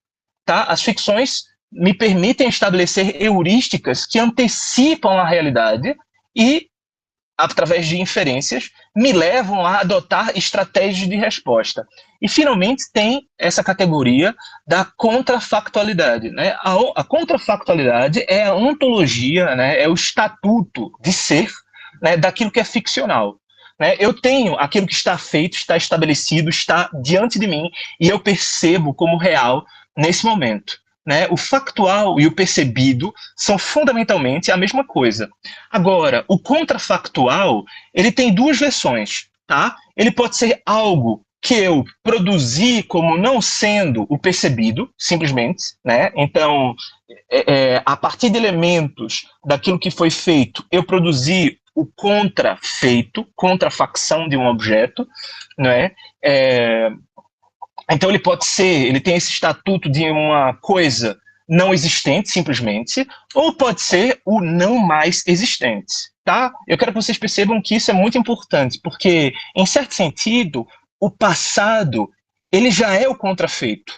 Tá? As ficções me permitem estabelecer heurísticas que antecipam a realidade e, através de inferências, me levam a adotar estratégias de resposta. E, finalmente, tem essa categoria da contrafactualidade. Né? A contrafactualidade é a ontologia, né? É o estatuto de ser, né, daquilo que é ficcional. Né? Eu tenho aquilo que está feito, está estabelecido, está diante de mim, e eu percebo como real nesse momento. Né? O factual e o percebido são fundamentalmente a mesma coisa. Agora, o contrafactual, ele tem 2 versões, tá? Ele pode ser algo que eu produzi como não sendo o percebido, simplesmente, né? Então, a partir de elementos daquilo que foi feito, eu produzi o contrafeito, contrafacção de um objeto, né? Então ele tem esse estatuto de uma coisa não existente, simplesmente, ou pode ser o não mais existente, tá? Eu quero que vocês percebam que isso é muito importante, porque, em certo sentido, o passado, ele já é o contrafeito.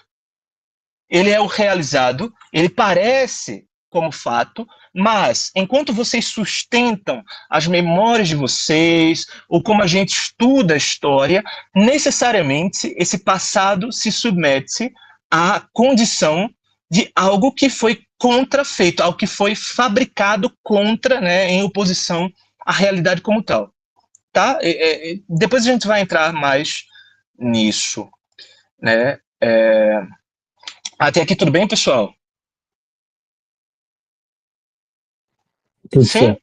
Ele é o realizado, ele parece como fato, mas enquanto vocês sustentam as memórias de vocês, ou como a gente estuda a história, necessariamente esse passado se submete à condição de algo que foi contrafeito, algo que foi fabricado contra, né, em oposição à realidade como tal. Tá? Depois a gente vai entrar mais nisso. Né? Até aqui tudo bem, pessoal? Tudo Sim? certo.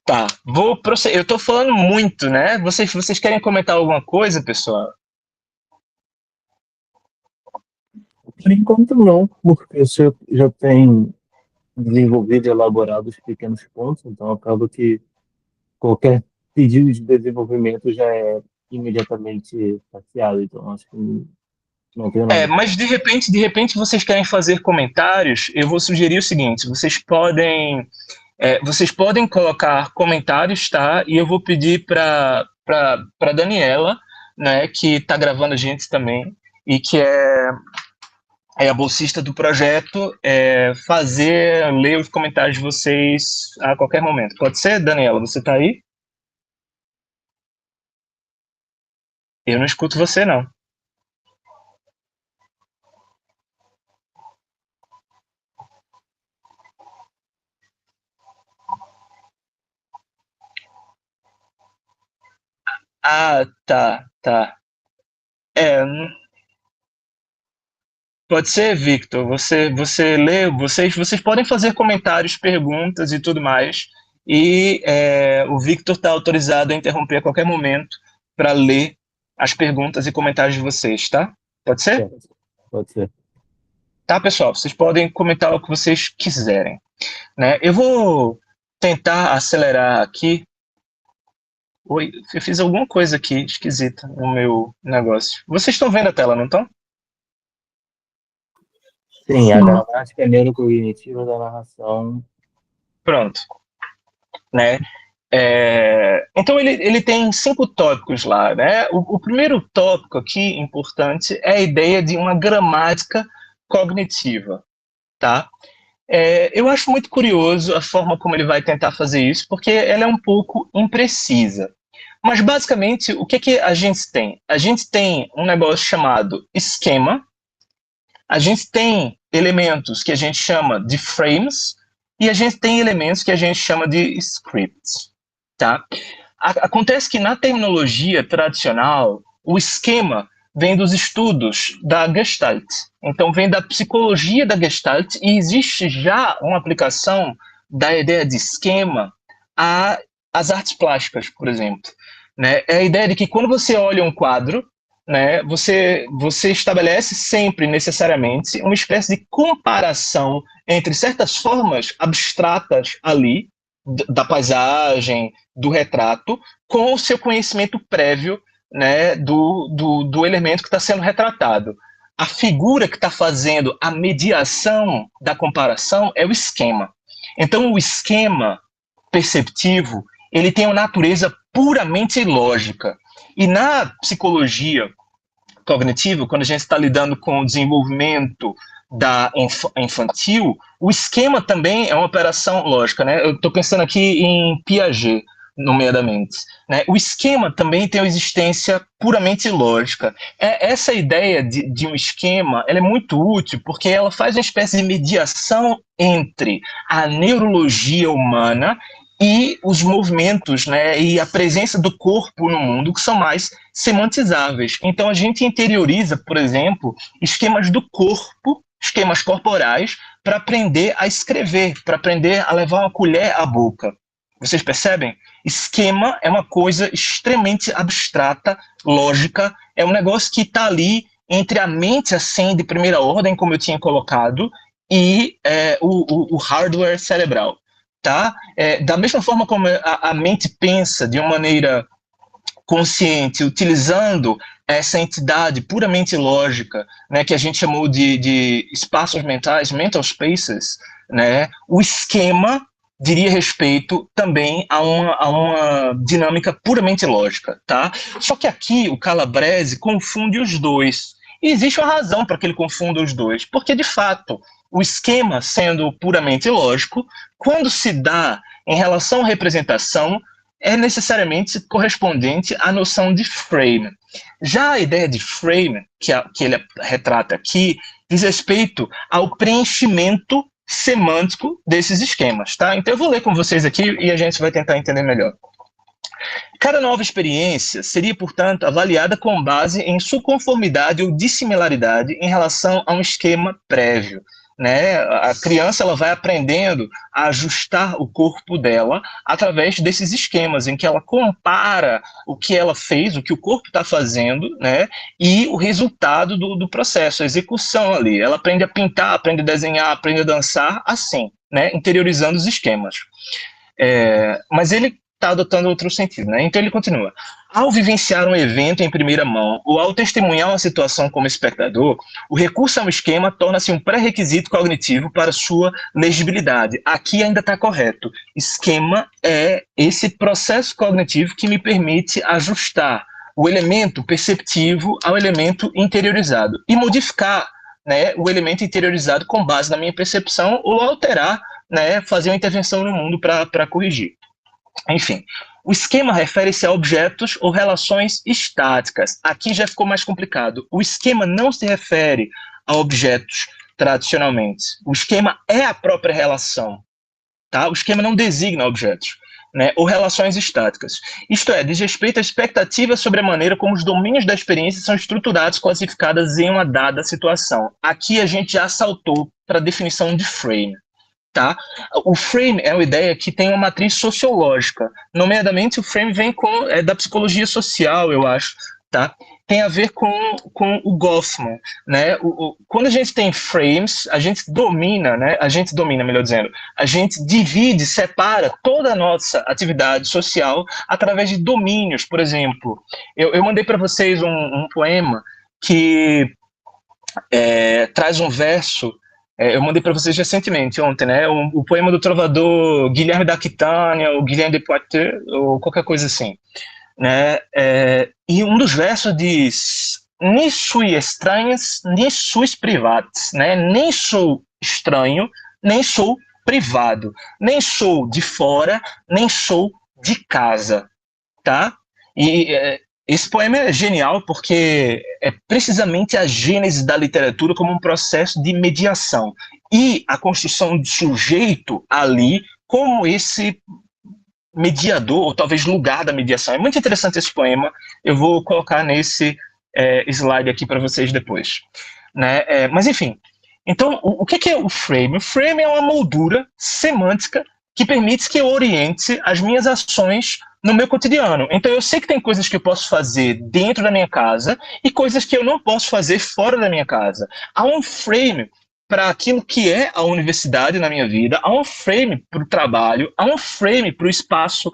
Tá, vou prosseguir. Eu tô falando muito, né? Vocês querem comentar alguma coisa, pessoal? Por enquanto não, porque você já tem desenvolvido e elaborado os pequenos pontos, então acaba que qualquer pedido de desenvolvimento já é imediatamente saciado, então acho que não tem nada. Mas de repente vocês querem fazer comentários, eu vou sugerir o seguinte, vocês podem colocar comentários, tá? E eu vou pedir para Daniela, né, que está gravando a gente também, e que é a bolsista do projeto, ler os comentários de vocês a qualquer momento. Pode ser, Daniela? Você está aí? Eu não escuto você, não. Ah, tá, tá. É, Pode ser, Victor. Você lê, vocês podem fazer comentários, perguntas e tudo mais. E o Victor está autorizado a interromper a qualquer momento para ler as perguntas e comentários de vocês, tá? Pode ser? Pode ser. Tá, pessoal? Vocês podem comentar o que vocês quiserem, né? Eu vou tentar acelerar aqui. Oi, eu fiz alguma coisa aqui esquisita no meu negócio. Vocês estão vendo a tela, não estão? Sim, a gramática neurocognitiva da narração. Pronto, né? Então ele tem 5 tópicos lá, né? O primeiro tópico aqui importante é a ideia de uma gramática cognitiva, tá? Eu acho muito curioso a forma como ele vai tentar fazer isso, porque ela é um pouco imprecisa. Mas basicamente o que a gente tem? A gente tem um negócio chamado esquema, a gente tem elementos que a gente chama de frames e a gente tem elementos que a gente chama de scripts. Tá? Acontece que na terminologia tradicional, o esquema vem dos estudos da Gestalt. Então, vem da psicologia da Gestalt e existe já uma aplicação da ideia de esquema às artes plásticas, por exemplo. Né? É a ideia de que quando você olha um quadro, né, você estabelece sempre, necessariamente, uma espécie de comparação entre certas formas abstratas ali, da paisagem, do retrato, com o seu conhecimento prévio, né, do elemento que está sendo retratado. A figura que está fazendo a mediação da comparação é o esquema. Então, o esquema perceptivo, ele tem uma natureza puramente lógica. E na psicologia cognitiva, quando a gente está lidando com o desenvolvimento infantil, o esquema também é uma operação lógica, né? Eu estou pensando aqui em Piaget, nomeadamente. Né? O esquema também tem uma existência puramente lógica. Essa ideia de um esquema, ela é muito útil porque ela faz uma espécie de mediação entre a neurologia humana e os movimentos, né, e a presença do corpo no mundo, que são mais semantizáveis. Então, a gente interioriza, por exemplo, esquemas do corpo, esquemas corporais, para aprender a escrever, para aprender a levar uma colher à boca. Vocês percebem? Esquema é uma coisa extremamente abstrata, lógica, é um negócio que está ali entre a mente, assim, de primeira ordem, como eu tinha colocado, e o hardware cerebral. Tá? Da mesma forma como a mente pensa de uma maneira consciente, utilizando essa entidade puramente lógica, né, que a gente chamou de espaços mentais, mental spaces, né, o esquema diria respeito também a uma dinâmica puramente lógica. Tá? Só que aqui o Calabrese confunde os dois. E existe uma razão para que ele confunda os dois, porque, de fato, o esquema, sendo puramente lógico, quando se dá em relação à representação, é necessariamente correspondente à noção de frame. Já a ideia de frame, que ele retrata aqui, diz respeito ao preenchimento semântico desses esquemas. Tá? Então eu vou ler com vocês aqui e a gente vai tentar entender melhor. Cada nova experiência seria, portanto, avaliada com base em sua conformidade ou dissimilaridade em relação a um esquema prévio. Né? A criança ela vai aprendendo a ajustar o corpo dela através desses esquemas, em que ela compara o que ela fez, o que o corpo está fazendo, né? E o resultado do processo, a execução ali. Ela aprende a pintar, aprende a desenhar, aprende a dançar, assim, né? Interiorizando os esquemas. Mas ele está adotando outro sentido, né? Então ele continua. Ao vivenciar um evento em primeira mão ou ao testemunhar uma situação como espectador, o recurso a um esquema torna-se um pré-requisito cognitivo para sua legibilidade. Aqui ainda está correto. Esquema é esse processo cognitivo que me permite ajustar o elemento perceptivo ao elemento interiorizado e modificar, né, o elemento interiorizado com base na minha percepção ou alterar, né, fazer uma intervenção no mundo para corrigir. Enfim, o esquema refere-se a objetos ou relações estáticas. Aqui já ficou mais complicado. O esquema não se refere a objetos tradicionalmente. O esquema é a própria relação. Tá? O esquema não designa objetos. né, ou relações estáticas. Isto é, diz respeito à expectativa sobre a maneira como os domínios da experiência são estruturados, classificados em uma dada situação. Aqui a gente já saltou para a definição de frame. Tá? O frame é uma ideia que tem uma matriz sociológica, nomeadamente o frame vem da psicologia social, eu acho, tá? Tem a ver com o Goffman, né? Quando a gente tem frames, a gente domina, melhor dizendo, a gente divide, separa toda a nossa atividade social através de domínios. Por exemplo, eu mandei para vocês um poema que traz um verso. Eu mandei para vocês recentemente, ontem, né? O poema do trovador Guilherme d'Aquitânia, ou Guilherme de Poitiers, ou qualquer coisa assim, né? E um dos versos diz: "Nem sui estranhas, nem suis privates", né? Nem sou estranho, nem sou privado, nem sou de fora, nem sou de casa, tá? E esse poema é genial porque é precisamente a gênese da literatura como um processo de mediação e a construção do sujeito ali como esse mediador, ou talvez lugar da mediação. É muito interessante esse poema, eu vou colocar nesse slide aqui para vocês depois, né? Mas enfim, então o que é o frame? O frame é uma moldura semântica que permite que eu oriente as minhas ações no meu cotidiano. Então eu sei que tem coisas que eu posso fazer dentro da minha casa e coisas que eu não posso fazer fora da minha casa. Há um frame para aquilo que é a universidade na minha vida, há um frame para o trabalho, há um frame para o espaço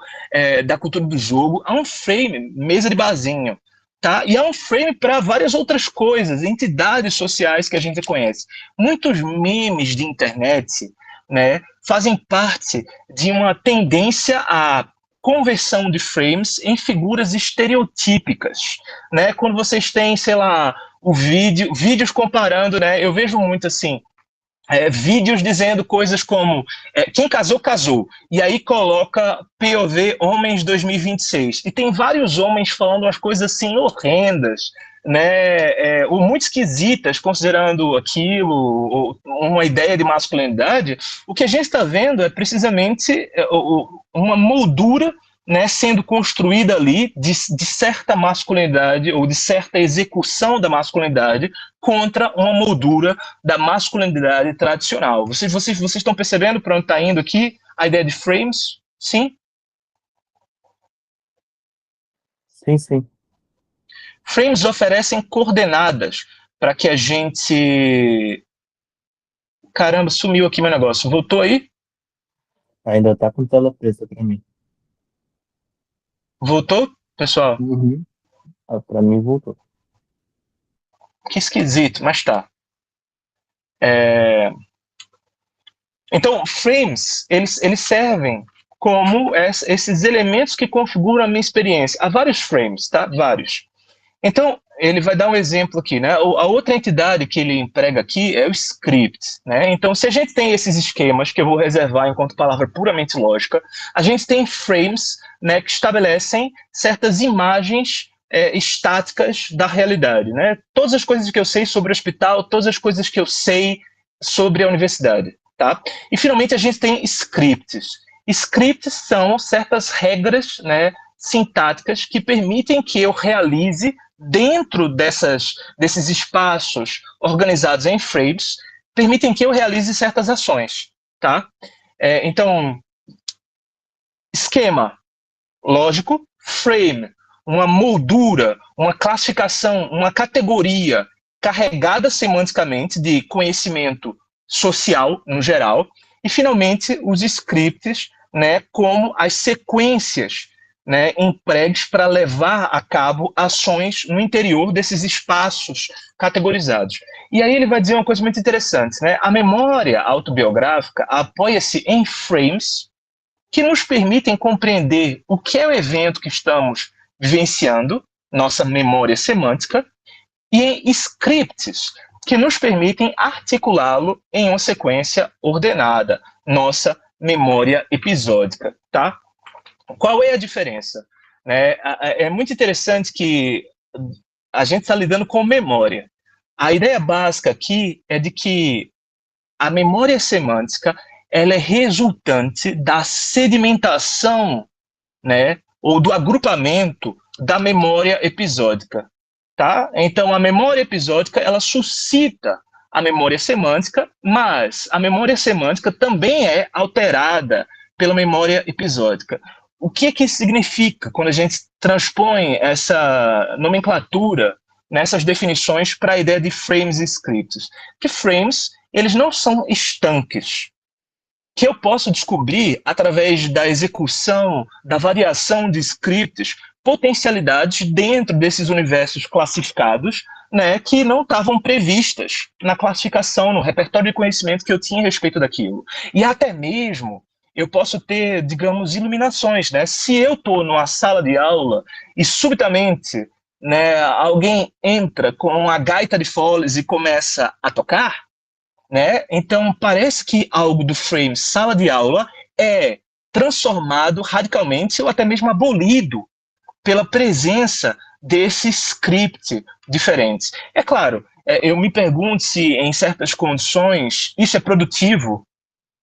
da cultura do jogo, há um frame, mesa de barzinho, tá? E há um frame para várias outras coisas, entidades sociais que a gente conhece. Muitos memes de internet, né, fazem parte de uma tendência à conversão de frames em figuras estereotípicas, né? Quando vocês têm, sei lá, vídeos comparando, né? Eu vejo muito assim, vídeos dizendo coisas como quem casou, casou, e aí coloca POV Homens 2026, e tem vários homens falando umas coisas assim horrendas, né, ou muito esquisitas, considerando aquilo, ou uma ideia de masculinidade. O que a gente está vendo é precisamente uma moldura, né, sendo construída ali de certa masculinidade ou de certa execução da masculinidade contra uma moldura da masculinidade tradicional. Vocês estão percebendo para onde está indo aqui a ideia de frames? Sim? Sim. Frames oferecem coordenadas para que a gente... Caramba, sumiu aqui meu negócio. Voltou aí? Ainda tá com tela preta para mim. Voltou, pessoal? Uhum. Para mim voltou. Que esquisito, mas tá. Então, frames, eles servem como esses elementos que configuram a minha experiência. Há vários frames, tá? Vários. Então, ele vai dar um exemplo aqui, né? A outra entidade que ele emprega aqui é o script, né? Então, se a gente tem esses esquemas, que eu vou reservar enquanto palavra puramente lógica, a gente tem frames, né, que estabelecem certas imagens estáticas da realidade, né? Todas as coisas que eu sei sobre o hospital, todas as coisas que eu sei sobre a universidade, tá? E, finalmente, a gente tem scripts. Scripts são certas regras, né, sintáticas que permitem que eu realize dentro desses espaços organizados em frames, permitem que eu realize certas ações, tá? Então, esquema lógico, frame, uma moldura, uma classificação, uma categoria carregada semanticamente de conhecimento social no geral, e finalmente os scripts, né, como as sequências, né, empregues para levar a cabo ações no interior desses espaços categorizados. E aí ele vai dizer uma coisa muito interessante, né? A memória autobiográfica apoia-se em frames que nos permitem compreender o que é o evento que estamos vivenciando, nossa memória semântica, e em scripts que nos permitem articulá-lo em uma sequência ordenada, nossa memória episódica, tá? Qual é a diferença? É muito interessante que a gente está lidando com memória. A ideia básica aqui é de que a memória semântica ela é resultante da sedimentação, né, ou do agrupamento da memória episódica, tá? Então, a memória episódica, ela suscita a memória semântica, mas a memória semântica também é alterada pela memória episódica. O que isso significa quando a gente transpõe essa nomenclatura nessas definições para a ideia de frames e scripts? Que frames, eles não são estanques, que eu posso descobrir através da execução, da variação de scripts, potencialidades dentro desses universos classificados, né, que não estavam previstas na classificação, no repertório de conhecimento que eu tinha a respeito daquilo. E até mesmo eu posso ter, digamos, iluminações, né? Se eu estou numa sala de aula e subitamente, né, alguém entra com uma gaita de foles e começa a tocar, né? Então, parece que algo do frame sala de aula é transformado radicalmente ou até mesmo abolido pela presença desse script diferentes. É claro, eu me pergunto se em certas condições isso é produtivo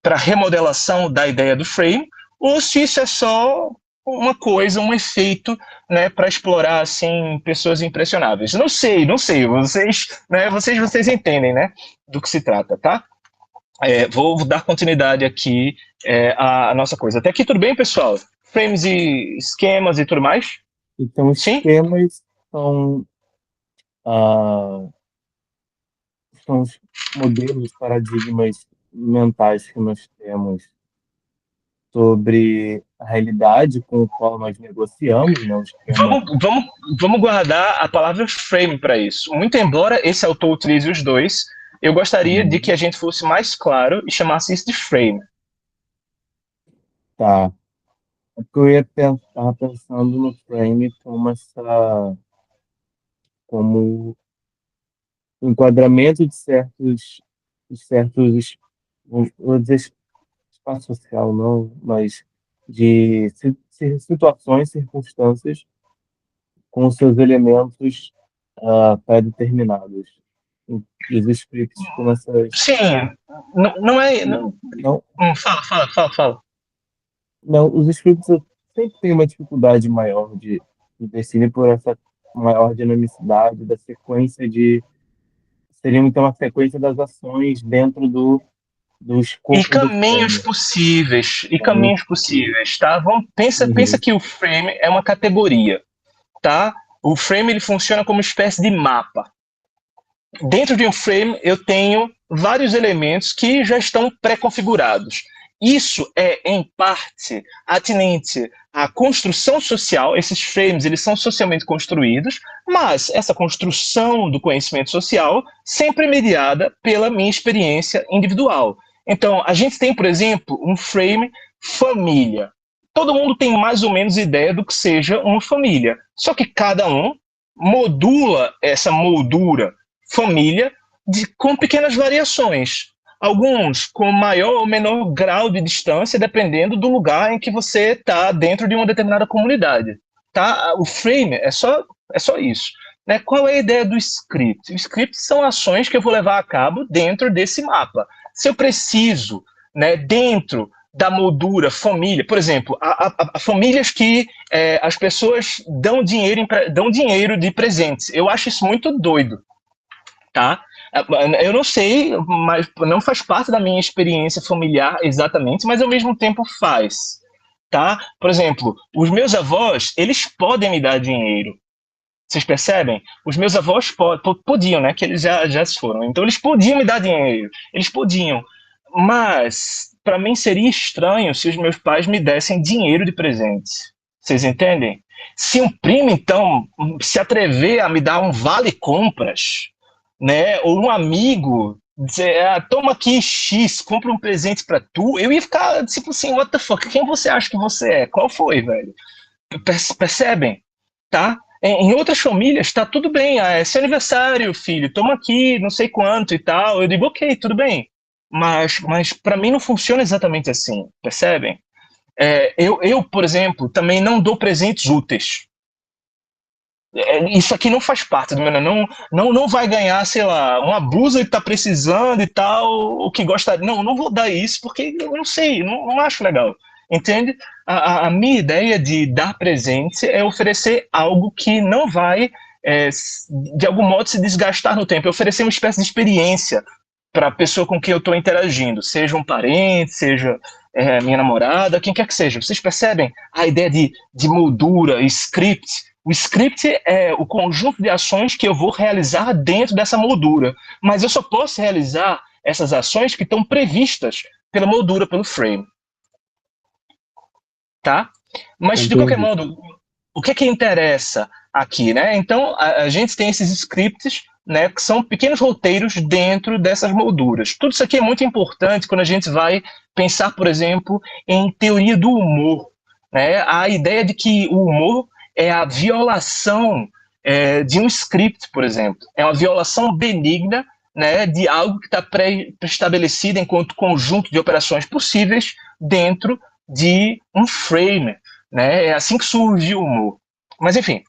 para a remodelação da ideia do frame ou se isso é só uma coisa, um efeito, né, para explorar assim pessoas impressionáveis. Não sei, vocês, né, vocês entendem, né, do que se trata, tá? Vou dar continuidade aqui à nossa coisa. Até aqui tudo bem, pessoal? Frames e esquemas e tudo mais? Então, os Sim? esquemas ah, são os modelos, os paradigmas mentais que nós temos sobre a realidade com a qual nós negociamos, né? O esquema. Vamos guardar a palavra frame para isso. Muito embora esse autor utilize os dois, eu gostaria de que a gente fosse mais claro e chamasse isso de frame. Tá. É porque eu estava pensando no frame como enquadramento de certos, vou dizer espaço social, não, mas de situações, circunstâncias com seus elementos pré-determinados. E os scripts com essas. Sim, não é. Não, Fala. não, os scripts eu sempre tenho uma dificuldade maior de definir por essa maior dinamicidade da sequência de. Seria então a sequência das ações dentro do E escopo do caminhos frame. possíveis, Então, tá? Pensa uhum, que o frame é uma categoria, tá? O frame ele funciona como uma espécie de mapa. Dentro de um frame eu tenho vários elementos que já estão pré-configurados. Isso é, em parte, atinente à construção social. Esses frames eles são socialmente construídos, mas essa construção do conhecimento social sempre é mediada pela minha experiência individual. Então, a gente tem, por exemplo, um frame família. Todo mundo tem mais ou menos ideia do que seja uma família. Só que cada um modula essa moldura família com pequenas variações. Alguns com maior ou menor grau de distância, dependendo do lugar em que você está dentro de uma determinada comunidade. Tá? O frame é só isso. Né? Qual é a ideia do script? O script são ações que eu vou levar a cabo dentro desse mapa. Se eu preciso, né, dentro da moldura família, por exemplo, a famílias que as pessoas dão dinheiro de presentes. Eu acho isso muito doido. Tá? Eu não sei, mas não faz parte da minha experiência familiar exatamente, mas ao mesmo tempo faz, tá? Por exemplo, os meus avós, eles podem me dar dinheiro. Vocês percebem? Os meus avós podiam, né? Que eles já se foram. Então eles podiam me dar dinheiro. Eles podiam. Mas para mim seria estranho se os meus pais me dessem dinheiro de presente. Vocês entendem? Se um primo, então, se atrever a me dar um vale-compras, né? Ou um amigo dizer, toma aqui X, compra um presente para tu, eu ia ficar tipo assim, what the fuck? Quem você acha que você é? Qual foi, velho? Percebem? Tá? Em outras famílias, tá tudo bem. É seu aniversário, filho, toma aqui, não sei quanto e tal. Eu digo, ok, tudo bem. Mas para mim não funciona exatamente assim, percebem? Eu, por exemplo, também não dou presentes úteis. Isso aqui não faz parte do meu, não vai ganhar, sei lá, uma blusa que tá precisando e tal, o que gostaria. Não vou dar isso porque eu não sei, não acho legal. Entende? A minha ideia de dar presente é oferecer algo que não vai, de algum modo, se desgastar no tempo. É oferecer uma espécie de experiência para a pessoa com quem eu estou interagindo, seja um parente, seja minha namorada, quem quer que seja. Vocês percebem a ideia de moldura, script? O script é o conjunto de ações que eu vou realizar dentro dessa moldura, mas eu só posso realizar essas ações que estão previstas pela moldura, pelo frame. Tá? Mas, de qualquer modo, o que interessa aqui, né? Então, a gente tem esses scripts, né, que são pequenos roteiros dentro dessas molduras. Tudo isso aqui é muito importante quando a gente vai pensar, por exemplo, em teoria do humor, né? A ideia de que o humor é a violação de um script, por exemplo. É uma violação benigna, né, de algo que está pré-estabelecido enquanto conjunto de operações possíveis dentro de um frame, né? É assim que surge o humor. Mas, enfim,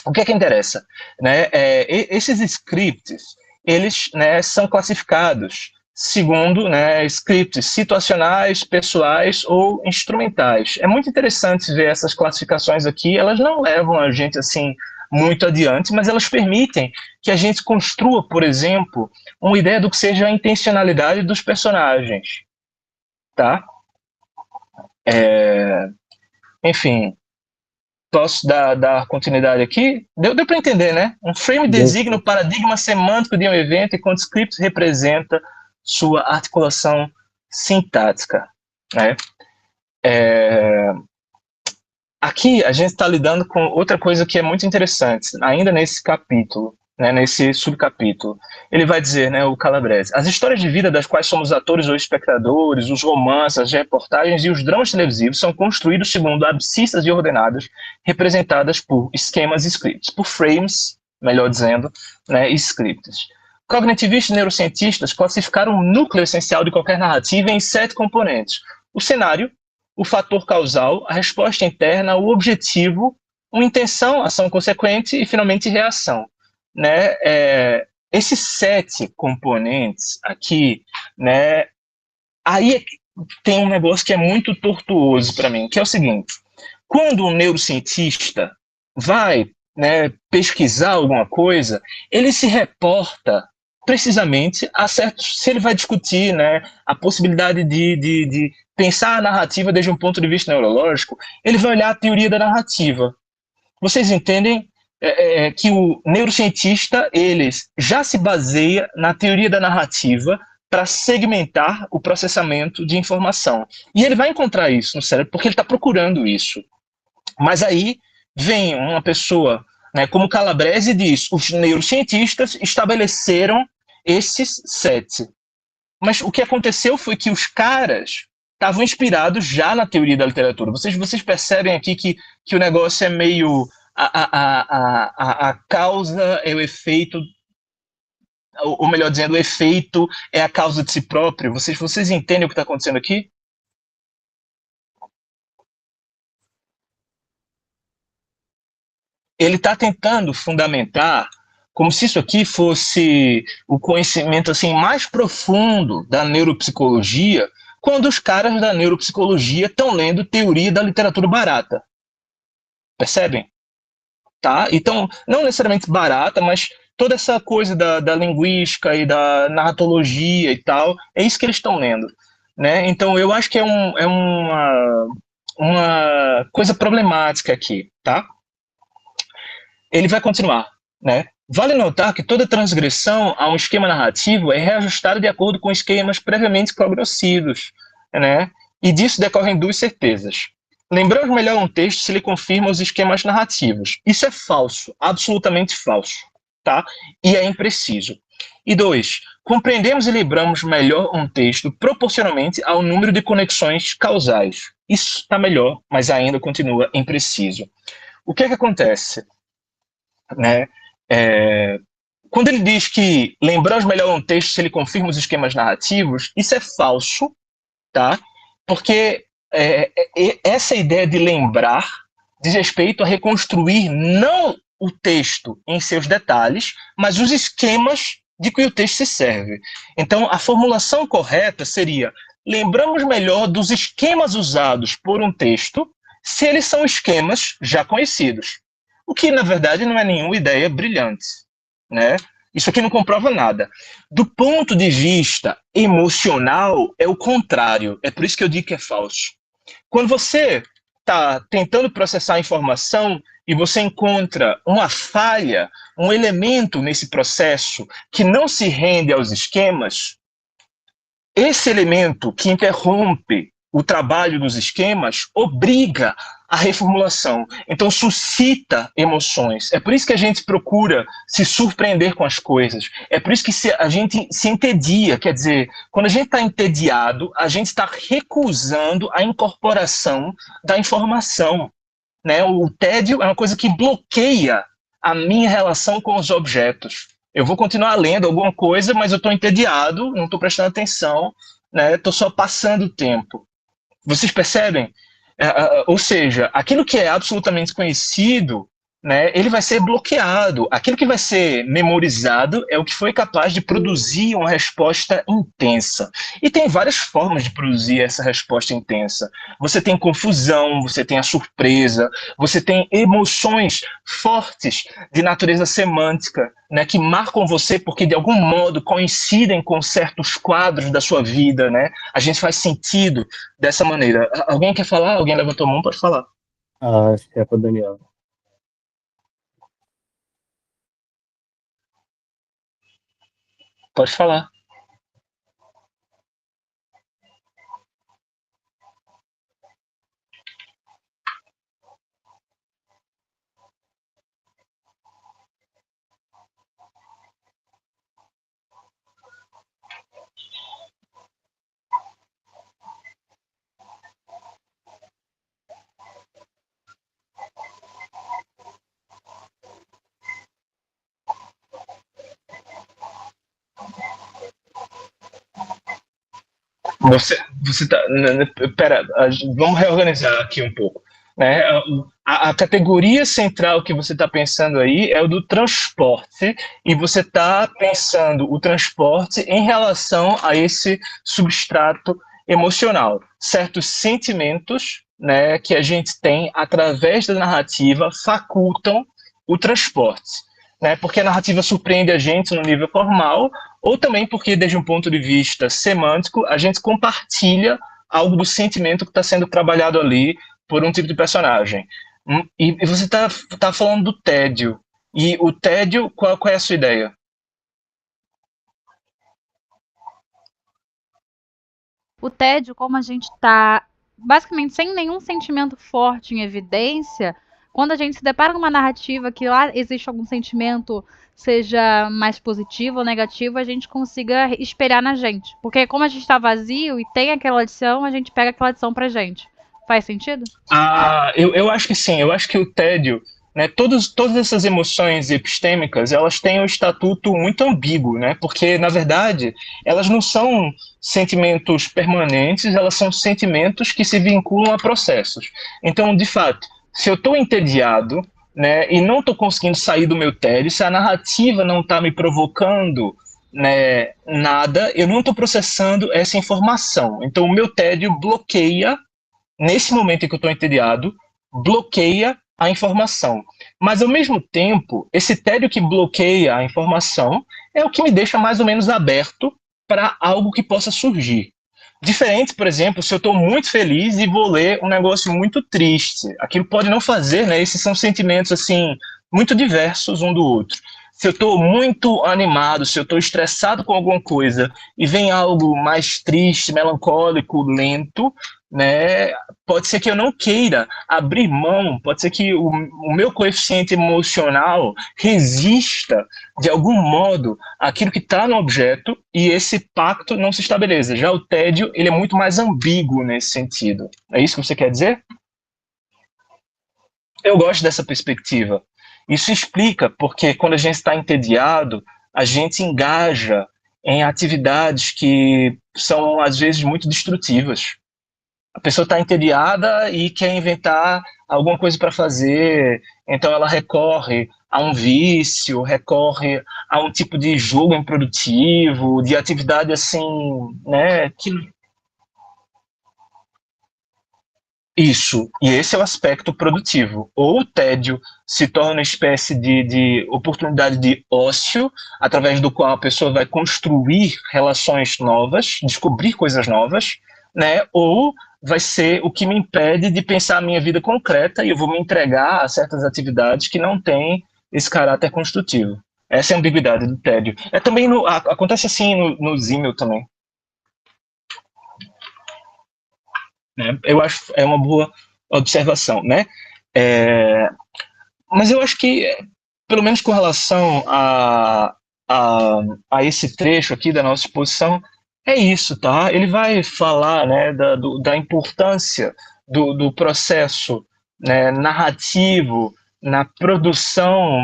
o que interessa? Né? Esses scripts, eles, né, são classificados segundo, né, scripts situacionais, pessoais ou instrumentais. É muito interessante ver essas classificações aqui, elas não levam a gente assim muito adiante, mas elas permitem que a gente construa, por exemplo, uma ideia do que seja a intencionalidade dos personagens, tá? Enfim, posso dar continuidade aqui? Deu para entender, né? Um frame designa o paradigma semântico de um evento, enquanto script representa sua articulação sintática, né? Aqui a gente está lidando com outra coisa que é muito interessante, ainda nesse capítulo, né, nesse subcapítulo. Ele vai dizer, né, o Calabrese, as histórias de vida das quais somos atores ou espectadores, os romances, as reportagens e os dramas televisivos são construídos segundo abscissas e ordenadas, representadas por esquemas e scripts, por frames, melhor dizendo, né, e scripts. Cognitivistas e neurocientistas classificaram o núcleo essencial de qualquer narrativa em 7 componentes. O cenário, o fator causal, a resposta interna, o objetivo, uma intenção, ação consequente e, finalmente, reação. Né? Esses 7 componentes aqui, né, aí tem um negócio que é muito tortuoso para mim, que é o seguinte, quando um neurocientista vai, né, pesquisar alguma coisa, ele se reporta precisamente a certos, se ele vai discutir, né, a possibilidade de pensar a narrativa desde um ponto de vista neurológico, ele vai olhar a teoria da narrativa. Vocês entendem que o neurocientista ele já se baseia na teoria da narrativa para segmentar o processamento de informação. E ele vai encontrar isso no cérebro porque ele está procurando isso. Mas aí vem uma pessoa, né, como Calabrese e diz, os neurocientistas estabeleceram esses 7. Mas o que aconteceu foi que os caras estavam inspirados já na teoria da literatura. Vocês percebem aqui que o negócio é meio... A causa é o efeito, ou melhor dizendo, o efeito é a causa de si próprio. Vocês entendem o que está acontecendo aqui? Ele está tentando fundamentar como se isso aqui fosse o conhecimento assim mais profundo da neuropsicologia, quando os caras da neuropsicologia estão lendo teoria da literatura barata. Percebem? Tá? Então, não necessariamente barata, mas toda essa coisa da linguística e da narratologia e tal, é isso que eles estão lendo. Né? Então, eu acho que é uma coisa problemática aqui. Tá? Ele vai continuar. Né? Vale notar que toda transgressão a um esquema narrativo é reajustada de acordo com esquemas previamente cognoscidos, né? E disso decorrem 2 certezas. Lembramos melhor um texto se ele confirma os esquemas narrativos. Isso é falso, absolutamente falso, tá? E é impreciso. E 2, compreendemos e lembramos melhor um texto proporcionalmente ao número de conexões causais. Isso está melhor, mas ainda continua impreciso. O que acontece? Né? Quando ele diz que lembramos melhor um texto se ele confirma os esquemas narrativos, isso é falso, tá? Porque essa ideia de lembrar diz respeito a reconstruir não o texto em seus detalhes, mas os esquemas de que o texto se serve. Então, a formulação correta seria: lembramos melhor dos esquemas usados por um texto, se eles são esquemas já conhecidos. O que, na verdade, não é nenhuma ideia brilhante, né? Isso aqui não comprova nada. Do ponto de vista emocional, é o contrário. É por isso que eu digo que é falso. Quando você está tentando processar a informação e você encontra uma falha, um elemento nesse processo que não se rende aos esquemas, esse elemento que interrompe o trabalho dos esquemas obriga a reformulação. Então, suscita emoções. É por isso que a gente procura se surpreender com as coisas. É por isso que a gente se entedia. Quer dizer, quando a gente está entediado, a gente está recusando a incorporação da informação, né? O tédio é uma coisa que bloqueia a minha relação com os objetos. Eu vou continuar lendo alguma coisa, mas eu estou entediado, não estou prestando atenção, né? Estou só passando o tempo. Vocês percebem? Ou seja, aquilo que é absolutamente conhecido, né, ele vai ser bloqueado. Aquilo que vai ser memorizado é o que foi capaz de produzir uma resposta intensa. E tem várias formas de produzir essa resposta intensa. Você tem confusão, você tem a surpresa, você tem emoções fortes de natureza semântica, né, que marcam você porque de algum modo coincidem com certos quadros da sua vida, né? A gente faz sentido dessa maneira. Alguém quer falar? Alguém levantou a mão? Pode falar. Acho que é para Daniel. Pode falar. Você tá. Pera, vamos reorganizar aqui um pouco. Né? A categoria central que você está pensando aí é o do transporte, e você está pensando o transporte em relação a esse substrato emocional. Certos sentimentos, né, que a gente tem através da narrativa facultam o transporte. Né? Porque a narrativa surpreende a gente no nível formal, ou também porque, desde um ponto de vista semântico, a gente compartilha algo do sentimento que está sendo trabalhado ali por um tipo de personagem. E você tá falando do tédio. E o tédio, qual é a sua ideia? O tédio, como a gente está basicamente sem nenhum sentimento forte em evidência, quando a gente se depara com uma narrativa que lá existe algum sentimento, seja mais positivo ou negativo, a gente consiga espelhar na gente. Porque como a gente está vazio e tem aquela adição, a gente pega aquela adição pra gente. Faz sentido? Eu acho que sim. Eu acho que o tédio, né, todas essas emoções epistêmicas, elas têm um estatuto muito ambíguo, né? Porque, na verdade, elas não são sentimentos permanentes, elas são sentimentos que se vinculam a processos. Então, de fato, se eu estou entediado, né, e não estou conseguindo sair do meu tédio, se a narrativa não está me provocando, né, nada, eu não estou processando essa informação. Então, o meu tédio bloqueia, nesse momento em que eu estou entediado, bloqueia a informação. Mas, ao mesmo tempo, esse tédio que bloqueia a informação é o que me deixa mais ou menos aberto para algo que possa surgir. Diferente, por exemplo, se eu estou muito feliz e vou ler um negócio muito triste. Aquilo pode não fazer, né? Esses são sentimentos, assim, muito diversos um do outro. Se eu estou muito animado, se eu estou estressado com alguma coisa e vem algo mais triste, melancólico, lento, né? Pode ser que eu não queira abrir mão, pode ser que o meu coeficiente emocional resista de algum modo àquilo que está no objeto e esse pacto não se estabeleça. Já o tédio, ele é muito mais ambíguo nesse sentido. É isso que você quer dizer? Eu gosto dessa perspectiva. Isso explica porque quando a gente está entediado, a gente engaja em atividades que são, às vezes, muito destrutivas. A pessoa está entediada e quer inventar alguma coisa para fazer, então ela recorre a um vício, recorre a um tipo de jogo improdutivo, de atividade assim, né, que isso, e esse é o aspecto produtivo. Ou o tédio se torna uma espécie de oportunidade de ócio, através do qual a pessoa vai construir relações novas, descobrir coisas novas, né? Ou vai ser o que me impede de pensar a minha vida concreta e eu vou me entregar a certas atividades que não têm esse caráter construtivo. Essa é a ambiguidade do tédio. É também acontece assim no Zimmel também. Né? Eu acho é uma boa observação, né? Mas eu acho que, pelo menos com relação a esse trecho aqui da nossa exposição, é isso, tá? Ele vai falar, né, da importância do processo, né, narrativo na produção,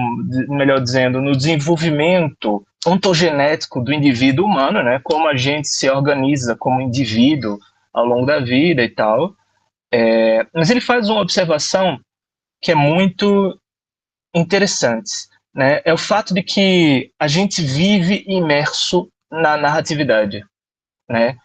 melhor dizendo, no desenvolvimento ontogenético do indivíduo humano, né? Como a gente se organiza como indivíduo ao longo da vida e tal. Mas ele faz uma observação que é muito interessante, né? É o fato de que a gente vive imerso na narratividade, né?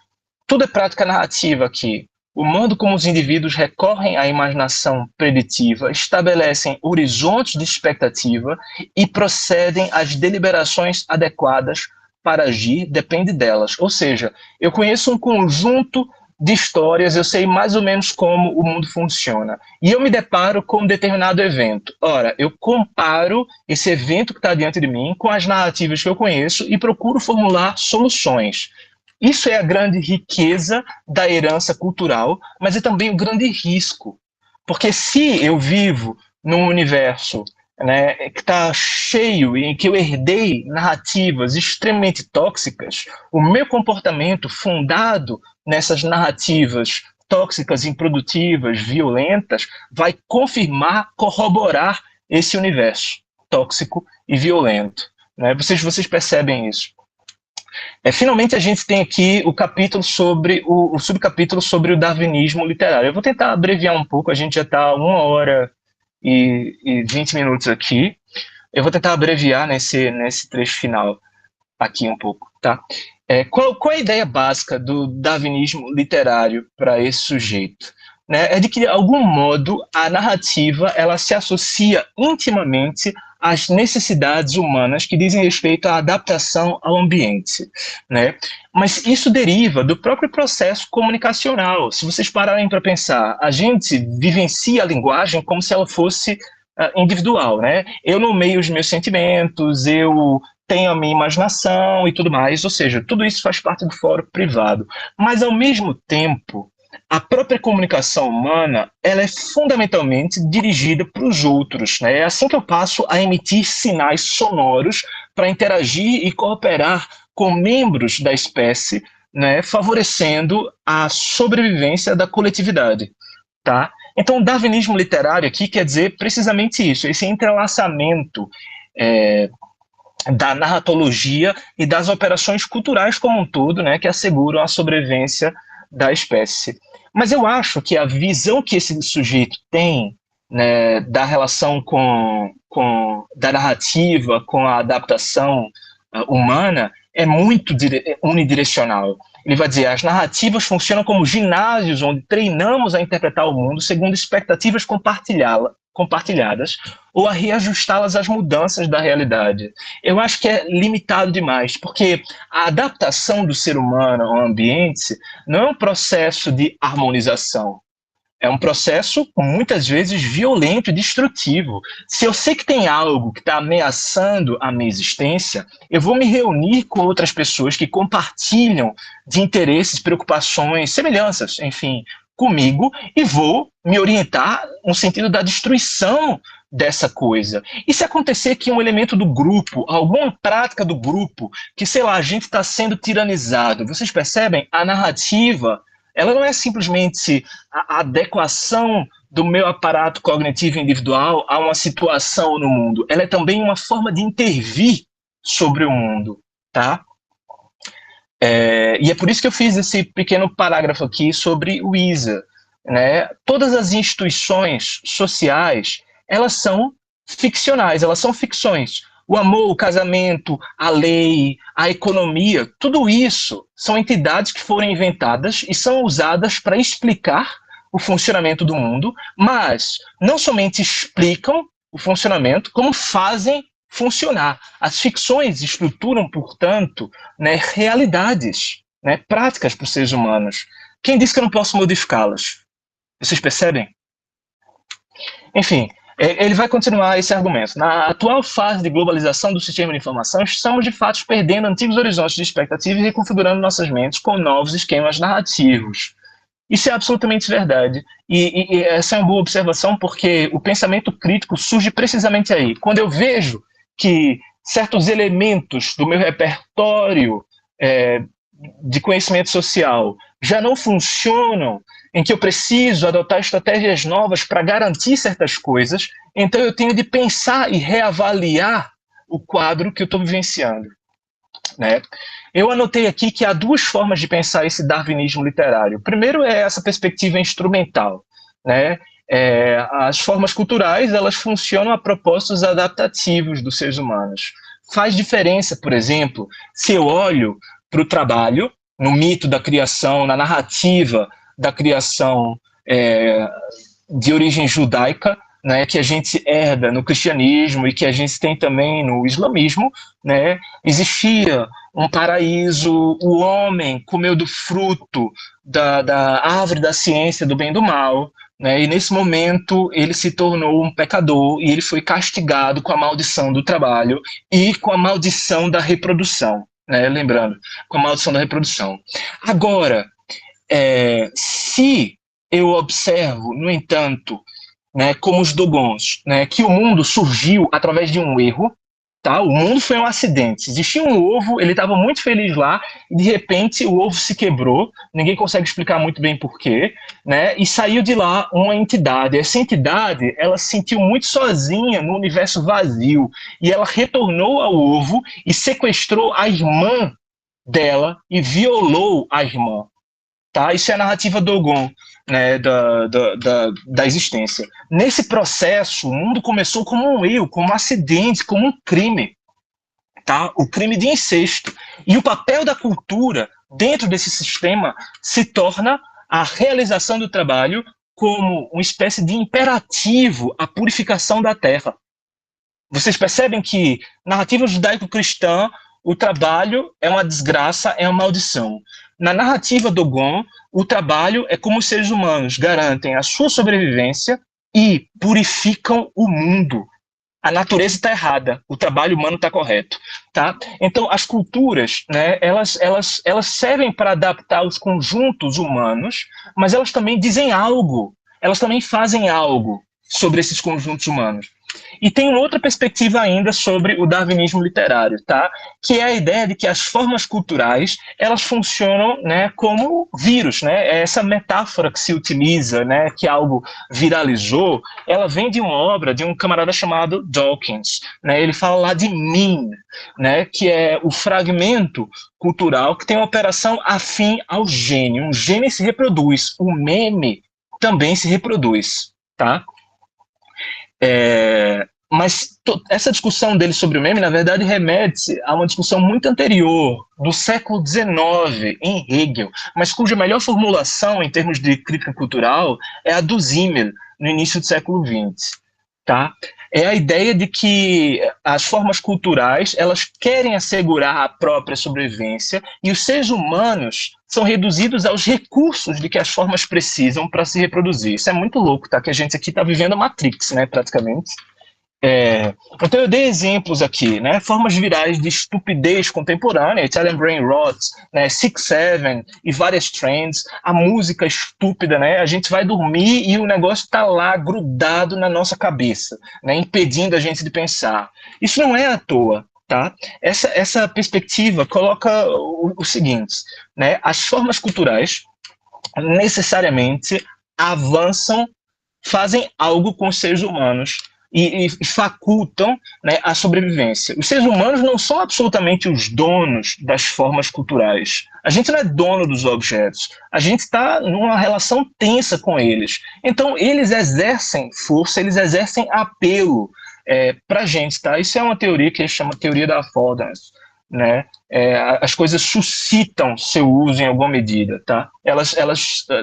Tudo é prática narrativa aqui. O modo como os indivíduos recorrem à imaginação preditiva, estabelecem horizontes de expectativa e procedem às deliberações adequadas para agir depende delas. Ou seja, eu conheço um conjunto de histórias, eu sei mais ou menos como o mundo funciona. E eu me deparo com um determinado evento. Ora, eu comparo esse evento que está diante de mim com as narrativas que eu conheço e procuro formular soluções. Isso é a grande riqueza da herança cultural, mas é também o grande risco. Porque se eu vivo num universo, né, que está cheio, em que eu herdei narrativas extremamente tóxicas, o meu comportamento fundado nessas narrativas tóxicas, improdutivas, violentas, vai confirmar, corroborar esse universo tóxico e violento. Né? Vocês percebem isso. Finalmente a gente tem aqui o capítulo sobre o subcapítulo sobre o darwinismo literário. Eu vou tentar abreviar um pouco, a gente já está 1h e 20 minutos aqui. Eu vou tentar abreviar nesse trecho final aqui um pouco, tá? Qual é a ideia básica do darwinismo literário para esse sujeito? Né? É de que, de algum modo, a narrativa ela se associa intimamente às necessidades humanas que dizem respeito à adaptação ao ambiente. Né? Mas isso deriva do próprio processo comunicacional. Se vocês pararem para pensar, a gente vivencia a linguagem como se ela fosse individual. Né? Eu nomeio os meus sentimentos, eu tenho a minha imaginação e tudo mais, ou seja, tudo isso faz parte do foro privado. Mas, ao mesmo tempo, a própria comunicação humana ela é fundamentalmente dirigida para os outros. Né? É assim que eu passo a emitir sinais sonoros para interagir e cooperar com membros da espécie, né, favorecendo a sobrevivência da coletividade. Tá? Então, o darwinismo literário aqui quer dizer precisamente isso, esse entrelaçamento da narratologia e das operações culturais como um todo, né, que asseguram a sobrevivência da espécie. Mas eu acho que a visão que esse sujeito tem, né, da relação da narrativa com a adaptação humana é muito unidirecional. Ele vai dizer, as narrativas funcionam como ginásios onde treinamos a interpretar o mundo segundo expectativas compartilhadas ou a reajustá-las às mudanças da realidade. Eu acho que é limitado demais, porque a adaptação do ser humano ao ambiente não é um processo de harmonização. É um processo, muitas vezes, violento e destrutivo. Se eu sei que tem algo que está ameaçando a minha existência, eu vou me reunir com outras pessoas que compartilham de interesses, preocupações, semelhanças, enfim, comigo, e vou me orientar no sentido da destruição dessa coisa. E se acontecer que um elemento do grupo, alguma prática do grupo, que, sei lá, a gente está sendo tiranizado, vocês percebem? A narrativa ela não é simplesmente a adequação do meu aparato cognitivo individual a uma situação no mundo. Ela é também uma forma de intervir sobre o mundo, tá? E é por isso que eu fiz esse pequeno parágrafo aqui sobre o ISA. Né? Todas as instituições sociais, elas são ficcionais, elas são ficções. O amor, o casamento, a lei, a economia, tudo isso são entidades que foram inventadas e são usadas para explicar o funcionamento do mundo, mas não somente explicam o funcionamento, como fazem funcionar. As ficções estruturam, portanto, né, realidades, né, práticas para os seres humanos. Quem disse que eu não posso modificá-las? Vocês percebem? Enfim, ele vai continuar esse argumento. Na atual fase de globalização do sistema de informação, estamos de fato perdendo antigos horizontes de expectativa e reconfigurando nossas mentes com novos esquemas narrativos. Isso é absolutamente verdade. E essa é uma boa observação, porque o pensamento crítico surge precisamente aí. Quando eu vejo que certos elementos do meu repertório de conhecimento social já não funcionam, em que eu preciso adotar estratégias novas para garantir certas coisas, então eu tenho de pensar e reavaliar o quadro que eu estou vivenciando. Né? Eu anotei aqui que há duas formas de pensar esse darwinismo literário. Primeiro é essa perspectiva instrumental. Né? As formas culturais, elas funcionam a propósitos adaptativos dos seres humanos. Faz diferença, por exemplo, se eu olho para o trabalho, no mito da criação, na narrativa da criação de origem judaica, né, que a gente herda no cristianismo e que a gente tem também no islamismo, né, existia um paraíso, o homem comeu do fruto da árvore da ciência do bem e do mal, né, e nesse momento ele se tornou um pecador e ele foi castigado com a maldição do trabalho e com a maldição da reprodução, né, lembrando, com a maldição da reprodução. Agora, se eu observo, no entanto, né, como os Dogons, né, que o mundo surgiu através de um erro, tá? O mundo foi um acidente. Existia um ovo, ele estava muito feliz lá, e de repente o ovo se quebrou, ninguém consegue explicar muito bem porquê, né, e saiu de lá uma entidade. Essa entidade, ela se sentiu muito sozinha no universo vazio, e ela retornou ao ovo e sequestrou a irmã dela e violou a irmã. Tá? Isso é a narrativa Dogon, né, da existência. Nesse processo, o mundo começou como um erro, como um acidente, como um crime. Tá? O crime de incesto. E o papel da cultura dentro desse sistema se torna a realização do trabalho como uma espécie de imperativo à purificação da terra. Vocês percebem que, narrativa judaico-cristã, o trabalho é uma desgraça, é uma maldição. Na narrativa Dogon, o trabalho é como os seres humanos garantem a sua sobrevivência e purificam o mundo. A natureza está errada, o trabalho humano está correto. Tá? Então, as culturas, né, elas servem para adaptar os conjuntos humanos, mas elas também dizem algo, elas também fazem algo sobre esses conjuntos humanos. E tem uma outra perspectiva ainda sobre o darwinismo literário, tá? Que é a ideia de que as formas culturais, elas funcionam, né, como vírus, né? Essa metáfora que se utiliza, né, que algo viralizou, ela vem de uma obra de um camarada chamado Dawkins, né? Ele fala lá de meme, né, que é o fragmento cultural que tem uma operação afim ao gene. Um gene se reproduz, o meme também se reproduz, tá? Mas essa discussão dele sobre o meme, na verdade, remete a uma discussão muito anterior, do século XIX, em Hegel, mas cuja melhor formulação em termos de crítica cultural é a do Simmel, no início do século XX. Tá? É a ideia de que as formas culturais, elas querem assegurar a própria sobrevivência e os seres humanos são reduzidos aos recursos de que as formas precisam para se reproduzir. Isso é muito louco, tá? Que a gente aqui está vivendo a Matrix, né, praticamente. Então eu dei exemplos aqui, né? Formas virais de estupidez contemporânea, Italian Brain Rot, né? 6-7 e várias trends, a música estúpida, né? A gente vai dormir e o negócio está lá grudado na nossa cabeça, né? Impedindo a gente de pensar. Isso não é à toa, tá? Essa perspectiva coloca o seguinte, né? As formas culturais necessariamente avançam, fazem algo com os seres humanos e facultam, né, a sobrevivência. Os seres humanos não são absolutamente os donos das formas culturais. A gente não é dono dos objetos. A gente está numa relação tensa com eles. Então, eles exercem força, eles exercem apelo, para a gente, tá? Isso é uma teoria que a gente chama teoria da affordance, né? As coisas suscitam seu uso em alguma medida, tá?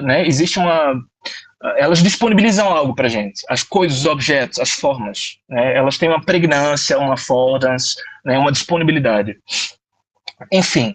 Né, existe elas disponibilizam algo para a gente, as coisas, os objetos, as formas, né? Elas têm uma pregnância, uma affordance, né? Uma disponibilidade. Enfim,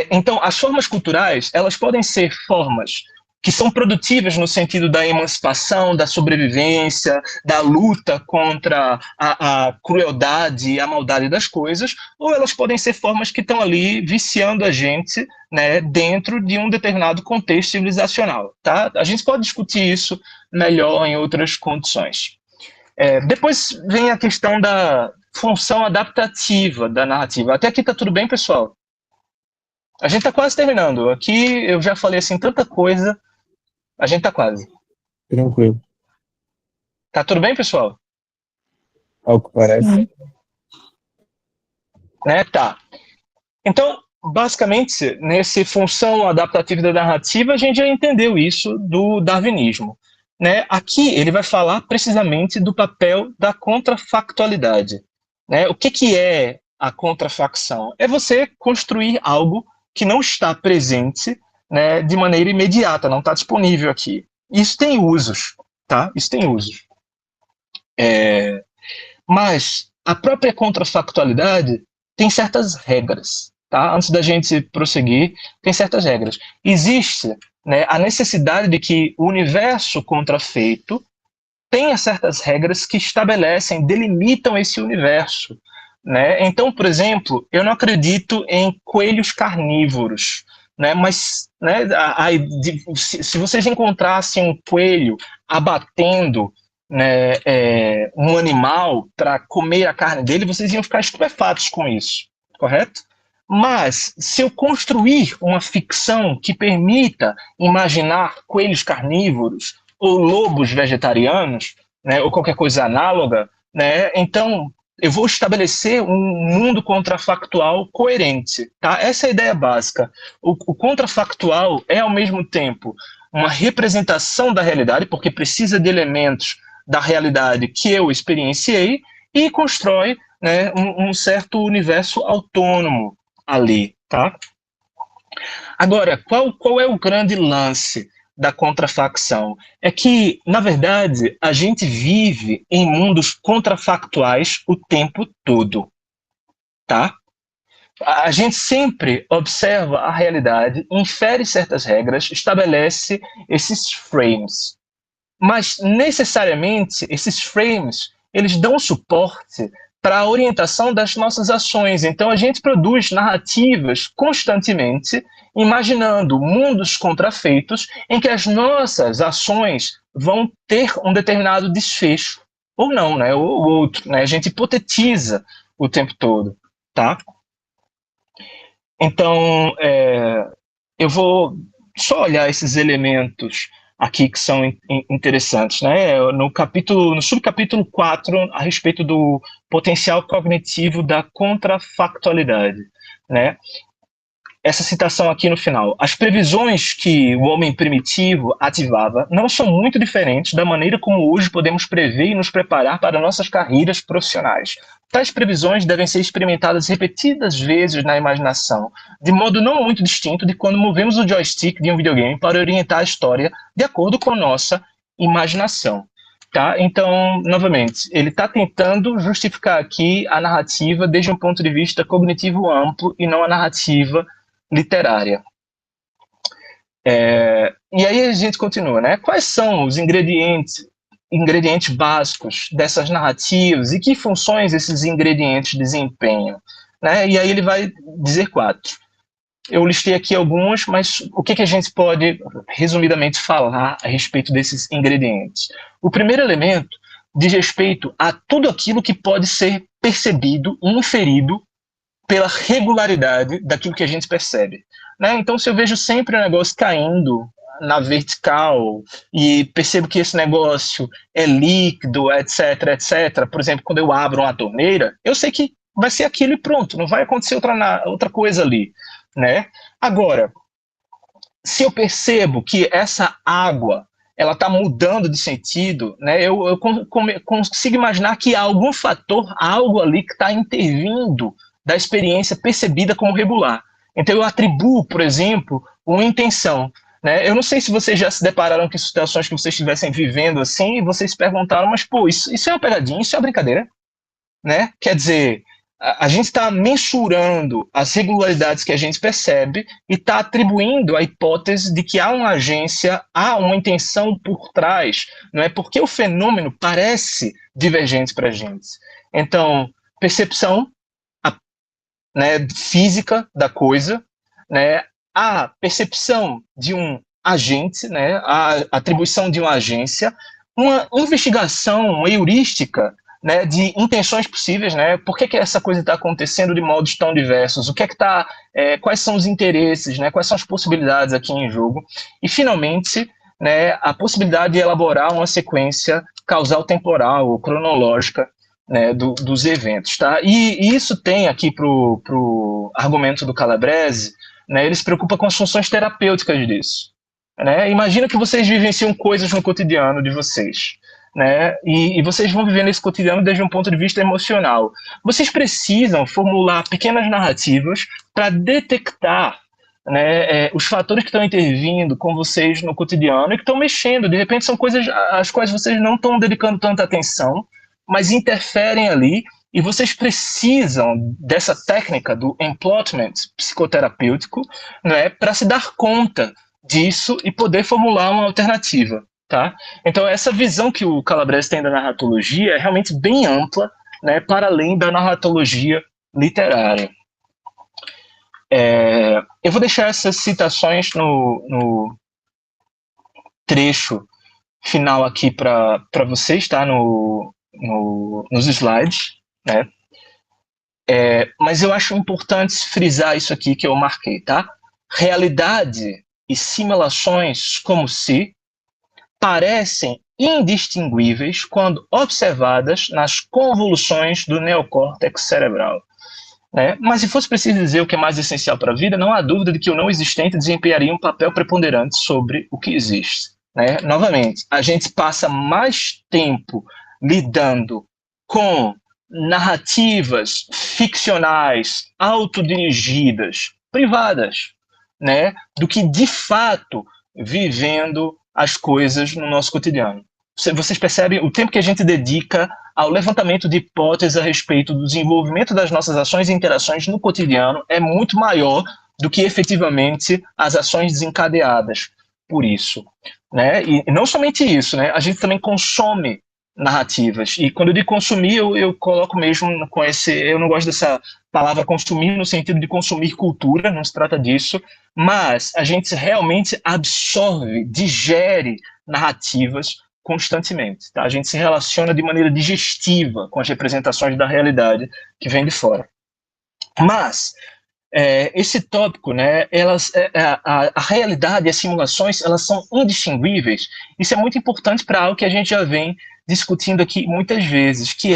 então as formas culturais, elas podem ser formas que são produtivas no sentido da emancipação, da sobrevivência, da luta contra a crueldade e a maldade das coisas, ou elas podem ser formas que estão ali viciando a gente, né, dentro de um determinado contexto civilizacional. Tá? A gente pode discutir isso melhor em outras condições. Depois vem a questão da função adaptativa da narrativa. Até aqui está tudo bem, pessoal? A gente está quase terminando. Aqui eu já falei assim tanta coisa. A gente tá quase. Tranquilo. Tá tudo bem, pessoal? Ao que parece. Né? Tá. Então, basicamente, nessa função adaptativa da narrativa, a gente já entendeu isso do darwinismo. Né? Aqui ele vai falar precisamente do papel da contrafactualidade. Né? O que é a contrafacção? É você construir algo que não está presente, né, de maneira imediata, não está disponível aqui. Isso tem usos, tá? Isso tem usos. Mas a própria contrafactualidade tem certas regras, tá? Antes da gente prosseguir, tem certas regras. Existe, né, a necessidade de que o universo contrafeito tenha certas regras que estabelecem, delimitam esse universo. Né? Então, por exemplo, eu não acredito em coelhos carnívoros. Né, mas né, se vocês encontrassem um coelho abatendo, né, um animal para comer a carne dele, vocês iam ficar estupefatos com isso, correto? Mas se eu construir uma ficção que permita imaginar coelhos carnívoros ou lobos vegetarianos, né, ou qualquer coisa análoga, né, então eu vou estabelecer um mundo contrafactual coerente. Tá? Essa é a ideia básica. O contrafactual é, ao mesmo tempo, uma representação da realidade, porque precisa de elementos da realidade que eu experienciei, e constrói, né, um certo universo autônomo ali. Tá? Agora, qual é o grande lance da contrafacção? É que, na verdade, a gente vive em mundos contrafactuais o tempo todo, tá? A gente sempre observa a realidade, infere certas regras, estabelece esses frames. Mas, necessariamente, esses frames, eles dão suporte para a orientação das nossas ações. Então, a gente produz narrativas constantemente, imaginando mundos contrafeitos em que as nossas ações vão ter um determinado desfecho, ou não, né? Ou outro. Né? A gente hipotetiza o tempo todo, tá? Então, eu vou só olhar esses elementos aqui que são interessantes, né? No subcapítulo 4, a respeito do potencial cognitivo da contrafactualidade, né? Essa citação aqui no final. As previsões que o homem primitivo ativava não são muito diferentes da maneira como hoje podemos prever e nos preparar para nossas carreiras profissionais. Tais previsões devem ser experimentadas repetidas vezes na imaginação, de modo não muito distinto de quando movemos o joystick de um videogame para orientar a história de acordo com a nossa imaginação. Tá? Então, novamente, ele está tentando justificar aqui a narrativa desde um ponto de vista cognitivo amplo e não a narrativa literária. E aí a gente continua, né? Quais são os ingredientes básicos dessas narrativas e que funções esses ingredientes desempenham? Né? E aí ele vai dizer 4. Eu listei aqui alguns, mas o que a gente pode, resumidamente, falar a respeito desses ingredientes? O primeiro elemento diz respeito a tudo aquilo que pode ser percebido e inferido pela regularidade daquilo que a gente percebe. Né? Então, se eu vejo sempre o negócio caindo na vertical e percebo que esse negócio é líquido, etc., etc., por exemplo, quando eu abro uma torneira, eu sei que vai ser aquilo e pronto, não vai acontecer outra coisa ali. Né? Agora, se eu percebo que essa água ela está mudando de sentido, né, eu consigo imaginar que há algum fator, algo ali que está intervindo da experiência percebida como regular. Então eu atribuo, por exemplo, uma intenção. Né? Eu não sei se vocês já se depararam com situações que vocês estivessem vivendo assim e vocês se perguntaram, mas pô, isso é uma pegadinha, isso é uma brincadeira? Né? Quer dizer, a gente está mensurando as regularidades que a gente percebe e está atribuindo a hipótese de que há uma agência, há uma intenção por trás, não é? Porque o fenômeno parece divergente para a gente. Então, percepção, né, física da coisa, né, a percepção de um agente, né, a atribuição de uma agência, uma investigação, uma heurística, né, de intenções possíveis, né, por que essa coisa está acontecendo de modos tão diversos, o que é que está, quais são os interesses, né, quais são as possibilidades aqui em jogo, e finalmente, né, a possibilidade de elaborar uma sequência causal temporal ou cronológica, né, dos eventos, tá? E isso tem aqui pro argumento do Calabrese, né, ele se preocupa com as funções terapêuticas disso, né? Imagina que vocês vivenciam coisas no cotidiano de vocês, né? E vocês vão vivendo esse cotidiano desde um ponto de vista emocional. Vocês precisam formular pequenas narrativas para detectar, né, os fatores que estão intervindo com vocês no cotidiano e que estão mexendo. De repente são coisas às quais vocês não estão dedicando tanta atenção, mas interferem ali, e vocês precisam dessa técnica do emplotment psicoterapêutico, né, para se dar conta disso e poder formular uma alternativa. Tá? Então, essa visão que o Calabrese tem da narratologia é realmente bem ampla, né, para além da narratologia literária. Eu vou deixar essas citações no trecho final aqui para vocês, tá? Nos slides, né? Mas eu acho importante frisar isso aqui que eu marquei, tá? Realidade e simulações como se parecem indistinguíveis quando observadas nas convoluções do neocórtex cerebral. Né? Mas se fosse preciso dizer o que é mais essencial para a vida, não há dúvida de que o não existente desempenharia um papel preponderante sobre o que existe. Né? Novamente, a gente passa mais tempo lidando com narrativas ficcionais, autodirigidas, privadas, né? Do que, de fato, vivendo as coisas no nosso cotidiano. Vocês percebem o tempo que a gente dedica ao levantamento de hipóteses a respeito do desenvolvimento das nossas ações e interações no cotidiano é muito maior do que efetivamente as ações desencadeadas por isso. Né? E não somente isso, né? A gente também consome narrativas. E quando eu digo consumir, eu coloco mesmo com esse... Eu não gosto dessa palavra consumir no sentido de consumir cultura, não se trata disso, mas a gente realmente absorve, digere narrativas constantemente. Tá? A gente se relaciona de maneira digestiva com as representações da realidade que vem de fora. Mas esse tópico, né, a realidade e as simulações, elas são indistinguíveis. Isso é muito importante para algo que a gente já vem discutindo aqui muitas vezes, que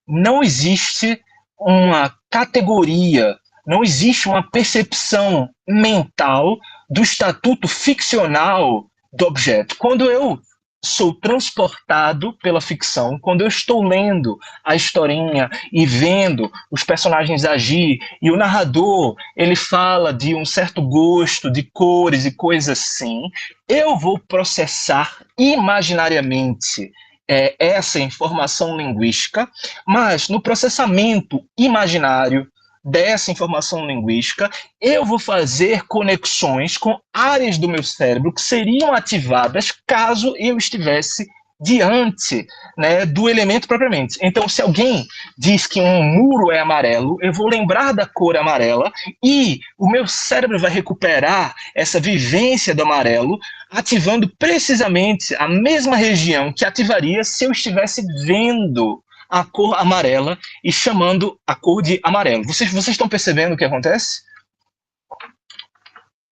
não existe uma categoria, não existe uma percepção mental do estatuto ficcional do objeto. Quando eu sou transportado pela ficção, quando eu estou lendo a historinha e vendo os personagens agir, e o narrador, ele fala de um certo gosto de cores e coisas assim, eu vou processar imaginariamente essa informação linguística, mas no processamento imaginário dessa informação linguística, eu vou fazer conexões com áreas do meu cérebro que seriam ativadas caso eu estivesse diante, né, do elemento propriamente. Então, se alguém diz que um muro é amarelo, eu vou lembrar da cor amarela e o meu cérebro vai recuperar essa vivência do amarelo, ativando precisamente a mesma região que ativaria se eu estivesse vendo a cor amarela e chamando a cor de amarelo. Vocês estão percebendo o que acontece?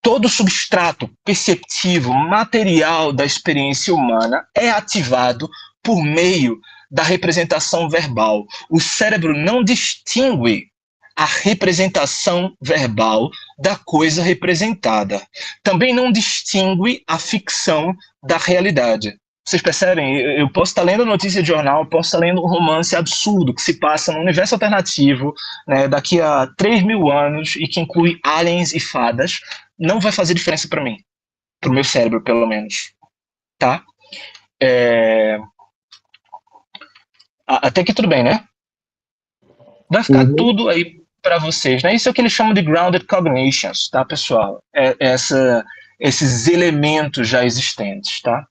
Todo substrato perceptivo, material da experiência humana é ativado por meio da representação verbal. O cérebro não distingue a representação verbal da coisa representada. Também não distingue a ficção da realidade. Vocês percebem? Eu posso estar lendo notícia de jornal, posso estar lendo um romance absurdo que se passa num universo alternativo, né, daqui a 3.000 anos e que inclui aliens e fadas. Não vai fazer diferença para mim, para o meu cérebro, pelo menos. Tá? Até que tudo bem, né? Vai ficar tudo aí para vocês, né? Isso é o que eles chamam de grounded cognitions, tá, pessoal? Esses elementos já existentes, tá?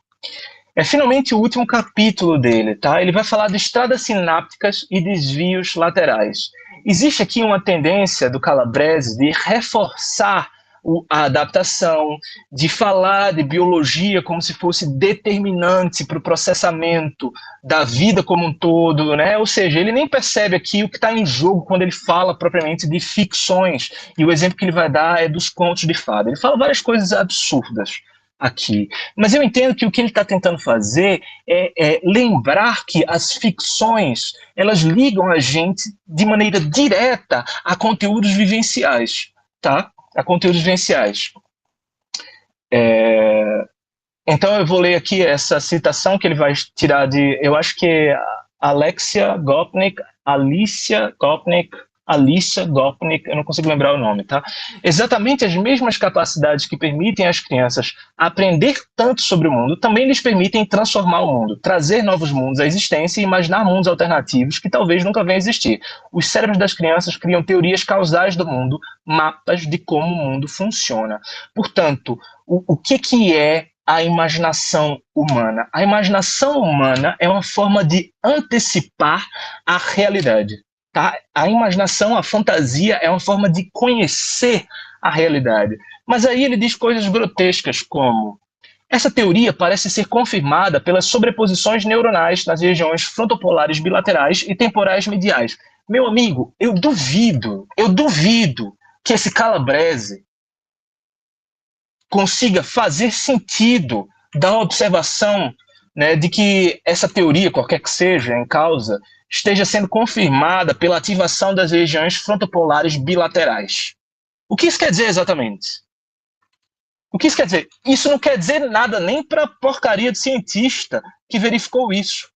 É finalmente o último capítulo dele, tá? Ele vai falar de estradas sinápticas e desvios laterais. Existe aqui uma tendência do Calabrese de reforçar a adaptação, de falar de biologia como se fosse determinante para o processamento da vida como um todo, né? Ou seja, ele nem percebe aqui o que está em jogo quando ele fala propriamente de ficções, e o exemplo que ele vai dar é dos contos de fada. Ele fala várias coisas absurdas aqui, mas eu entendo que o que ele está tentando fazer é lembrar que as ficções, elas ligam a gente de maneira direta a conteúdos vivenciais, tá? A conteúdos vivenciais. Então eu vou ler aqui essa citação que ele vai tirar de, eu acho que é Alicia Gopnik, eu não consigo lembrar o nome, tá? Exatamente as mesmas capacidades que permitem às crianças aprender tanto sobre o mundo, também lhes permitem transformar o mundo, trazer novos mundos à existência e imaginar mundos alternativos que talvez nunca venham a existir. Os cérebros das crianças criam teorias causais do mundo, mapas de como o mundo funciona. Portanto, o que é a imaginação humana? A imaginação humana é uma forma de antecipar a realidade. Tá? A imaginação, a fantasia é uma forma de conhecer a realidade. Mas aí ele diz coisas grotescas como: essa teoria parece ser confirmada pelas sobreposições neuronais nas regiões frontopolares bilaterais e temporais mediais. Meu amigo, eu duvido que esse Calabrese consiga fazer sentido da observação, né, de que essa teoria, qualquer que seja em causa, esteja sendo confirmada pela ativação das regiões frontopolares bilaterais. O que isso quer dizer exatamente? O que isso quer dizer? Isso não quer dizer nada nem para a porcaria de cientista que verificou isso.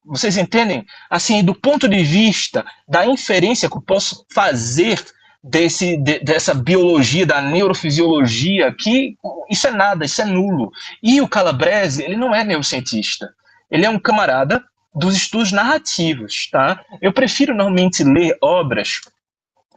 Vocês entendem? Assim, do ponto de vista da inferência que eu posso fazer dessa biologia, da neurofisiologia, que isso é nada, isso é nulo. E o Calabrese, ele não é neurocientista. Ele é um camarada dos estudos narrativos, tá? Eu prefiro normalmente ler obras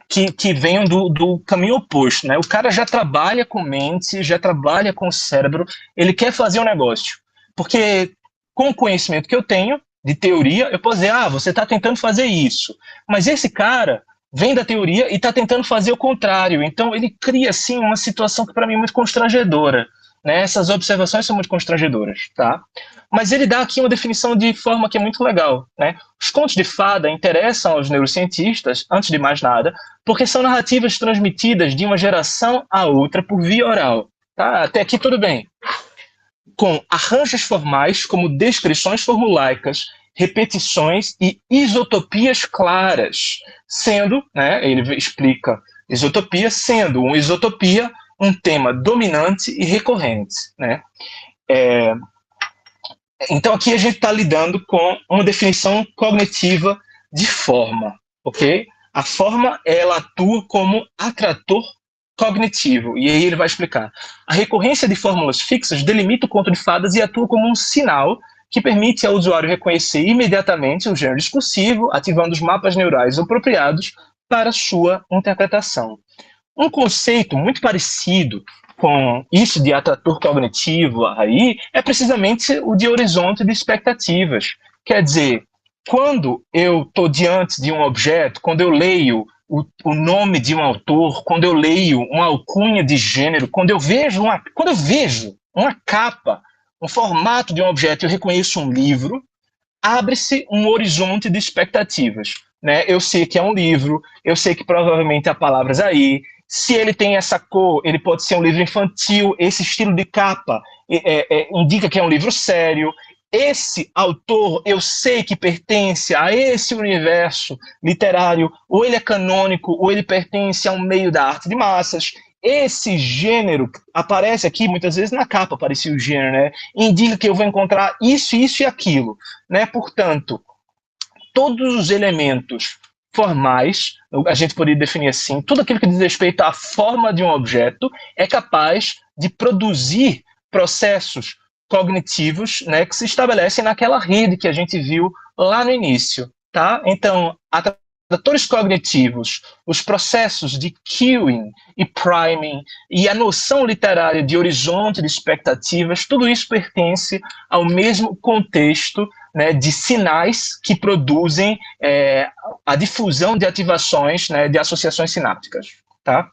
que venham do caminho oposto, né? O cara já trabalha com mente, já trabalha com o cérebro, ele quer fazer um negócio. Porque com o conhecimento que eu tenho de teoria, eu posso dizer, você está tentando fazer isso. Mas esse cara vem da teoria e está tentando fazer o contrário. Então ele cria, assim, uma situação que para mim é muito constrangedora. Né? Essas observações são muito constrangedoras, tá? Mas ele dá aqui uma definição de forma que é muito legal, né? Os contos de fada interessam aos neurocientistas, antes de mais nada, porque são narrativas transmitidas de uma geração a outra por via oral, tá? Até aqui tudo bem. Com arranjos formais, como descrições formulaicas, repetições e isotopias claras, sendo, né, ele explica isotopia, sendo uma isotopia um tema dominante e recorrente, né? Então aqui a gente está lidando com uma definição cognitiva de forma, ok? A forma, ela atua como atrator cognitivo, e aí ele vai explicar. A recorrência de fórmulas fixas delimita o conto de fadas e atua como um sinal que permite ao usuário reconhecer imediatamente o gênero discursivo, ativando os mapas neurais apropriados para sua interpretação. Um conceito muito parecido com isso de atrator cognitivo aí é precisamente o de horizonte de expectativas. Quer dizer, quando eu estou diante de um objeto, quando eu leio o nome de um autor, quando eu leio uma alcunha de gênero, quando eu vejo uma capa, um formato de um objeto, eu reconheço um livro, abre-se um horizonte de expectativas. Né? Eu sei que é um livro, eu sei que provavelmente há palavras aí. Se ele tem essa cor, ele pode ser um livro infantil, esse estilo de capa indica que é um livro sério. esse autor, eu sei que pertence a esse universo literário, ou ele é canônico, ou ele pertence a um meio da arte de massas. Esse gênero aparece aqui, muitas vezes na capa aparecia o gênero, né? Indica que eu vou encontrar isso, isso e aquilo, né? Portanto, todos os elementos formais, a gente poderia definir assim, tudo aquilo que diz respeito à forma de um objeto é capaz de produzir processos cognitivos, né, que se estabelecem naquela rede que a gente viu lá no início, tá? Então, atores cognitivos, os processos de cueing e priming e a noção literária de horizonte de expectativas, tudo isso pertence ao mesmo contexto, né, de sinais que produzem a difusão de ativações, né, de associações sinápticas, tá?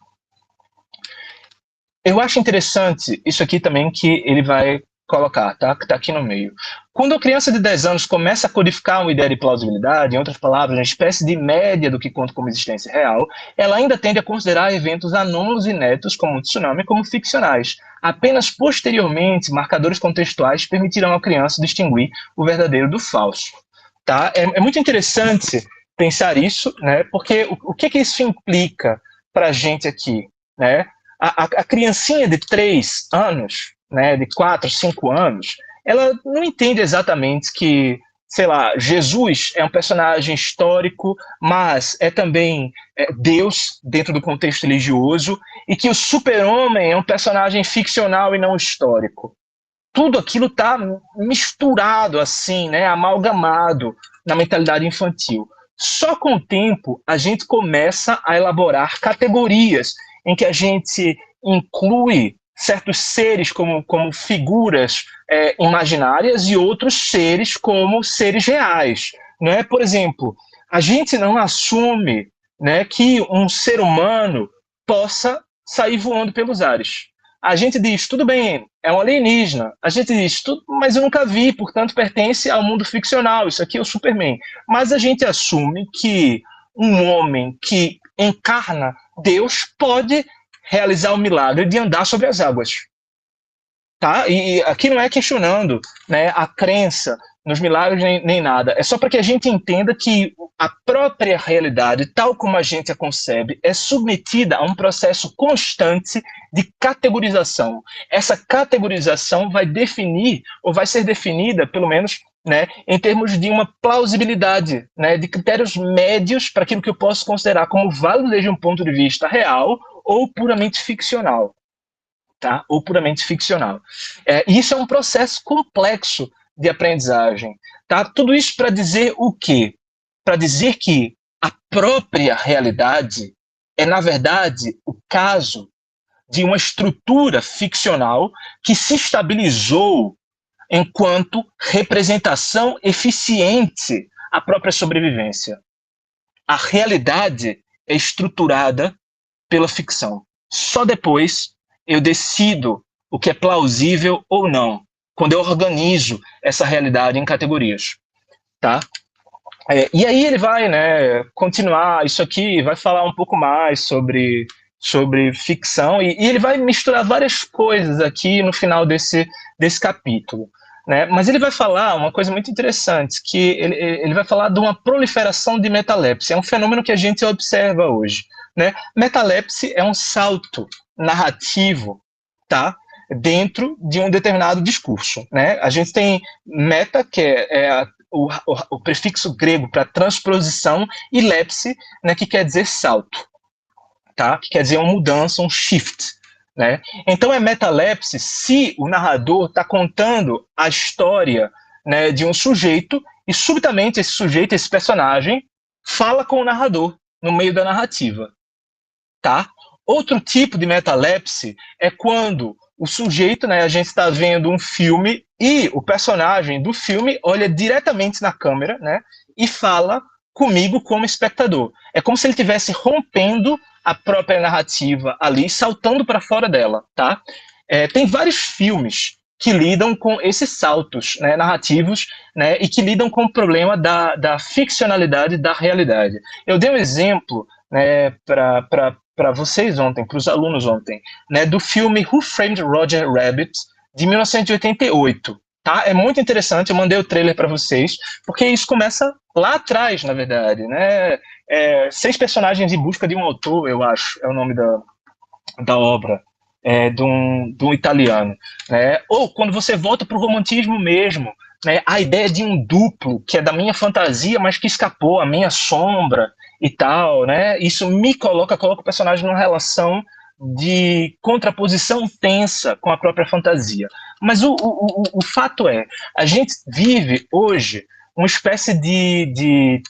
Eu acho interessante isso aqui também que ele vai colocar, tá? Que está aqui no meio. Quando a criança de 10 anos começa a codificar uma ideia de plausibilidade, em outras palavras, uma espécie de média do que conta como existência real, ela ainda tende a considerar eventos anômalos e netos, como um tsunami, como ficcionais. Apenas posteriormente, marcadores contextuais permitirão à criança distinguir o verdadeiro do falso. Tá? É muito interessante pensar isso, né? Porque o que isso implica para a gente aqui, né? A criancinha de 3 anos, né, de 4, 5 anos, ela não entende exatamente que, sei lá, Jesus é um personagem histórico, mas é também Deus dentro do contexto religioso, e que o super-homem é um personagem ficcional e não histórico. Tudo aquilo está misturado, assim, né, amalgamado na mentalidade infantil. Só com o tempo a gente começa a elaborar categorias em que a gente inclui certos seres como figuras imaginárias e outros seres como seres reais. Né? Por exemplo, a gente não assume, né, que um ser humano possa sair voando pelos ares. A gente diz, tudo bem, é um alienígena. A gente diz, mas eu nunca vi, portanto pertence ao mundo ficcional, isso aqui é o Superman. Mas a gente assume que um homem que encarna Deus pode realizar o milagre de andar sobre as águas. Tá? E aqui não é questionando, né, a crença nos milagres nem nada. É só para que a gente entenda que a própria realidade, tal como a gente a concebe, é submetida a um processo constante de categorização. Essa categorização vai definir, ou vai ser definida, pelo menos, né, em termos de uma plausibilidade, né, de critérios médios para aquilo que eu posso considerar como válido desde um ponto de vista real ou puramente ficcional. Tá? Ou puramente ficcional. Isso é um processo complexo de aprendizagem. Tá? Tudo isso para dizer o quê? Para dizer que a própria realidade é, na verdade, o caso de uma estrutura ficcional que se estabilizou enquanto representação eficiente à própria sobrevivência. A realidade é estruturada pela ficção. Só depois eu decido o que é plausível ou não, quando eu organizo essa realidade em categorias. Tá? E aí ele vai, né, continuar isso aqui, vai falar um pouco mais sobre ficção, e ele vai misturar várias coisas aqui no final desse capítulo. Né? Mas ele vai falar uma coisa muito interessante, que ele vai falar de uma proliferação de metalepse. É um fenômeno que a gente observa hoje. Né? Metalepse é um salto narrativo, tá? Dentro de um determinado discurso. Né? A gente tem meta, que é o prefixo grego para transposição, e lepse, né, que quer dizer salto, tá? Que quer dizer uma mudança, um shift. Né? Então é metalepse se o narrador está contando a história, né, de um sujeito e subitamente esse sujeito, esse personagem, fala com o narrador no meio da narrativa. Tá? Outro tipo de metalepse é quando o sujeito, né, a gente está vendo um filme e o personagem do filme olha diretamente na câmera, né, e fala comigo como espectador. É como se ele estivesse rompendo a própria narrativa ali, saltando para fora dela. Tá? Tem vários filmes que lidam com esses saltos, né, narrativos, né, e que lidam com o problema da ficcionalidade da realidade. Eu dei um exemplo, né, para vocês ontem, para os alunos ontem, né, do filme Who Framed Roger Rabbit, de 1988. tá? É muito interessante, eu mandei o trailer para vocês, porque isso começa lá atrás, na verdade, né? 6 personagens em busca de um autor, eu acho, é o nome da obra, de um italiano, né? Ou quando você volta para o romantismo mesmo, né? A ideia de um duplo, que é da minha fantasia, mas que escapou, a minha sombra e tal, né? Isso me coloca o personagem numa relação de contraposição tensa com a própria fantasia. Mas o fato é, a gente vive hoje uma espécie de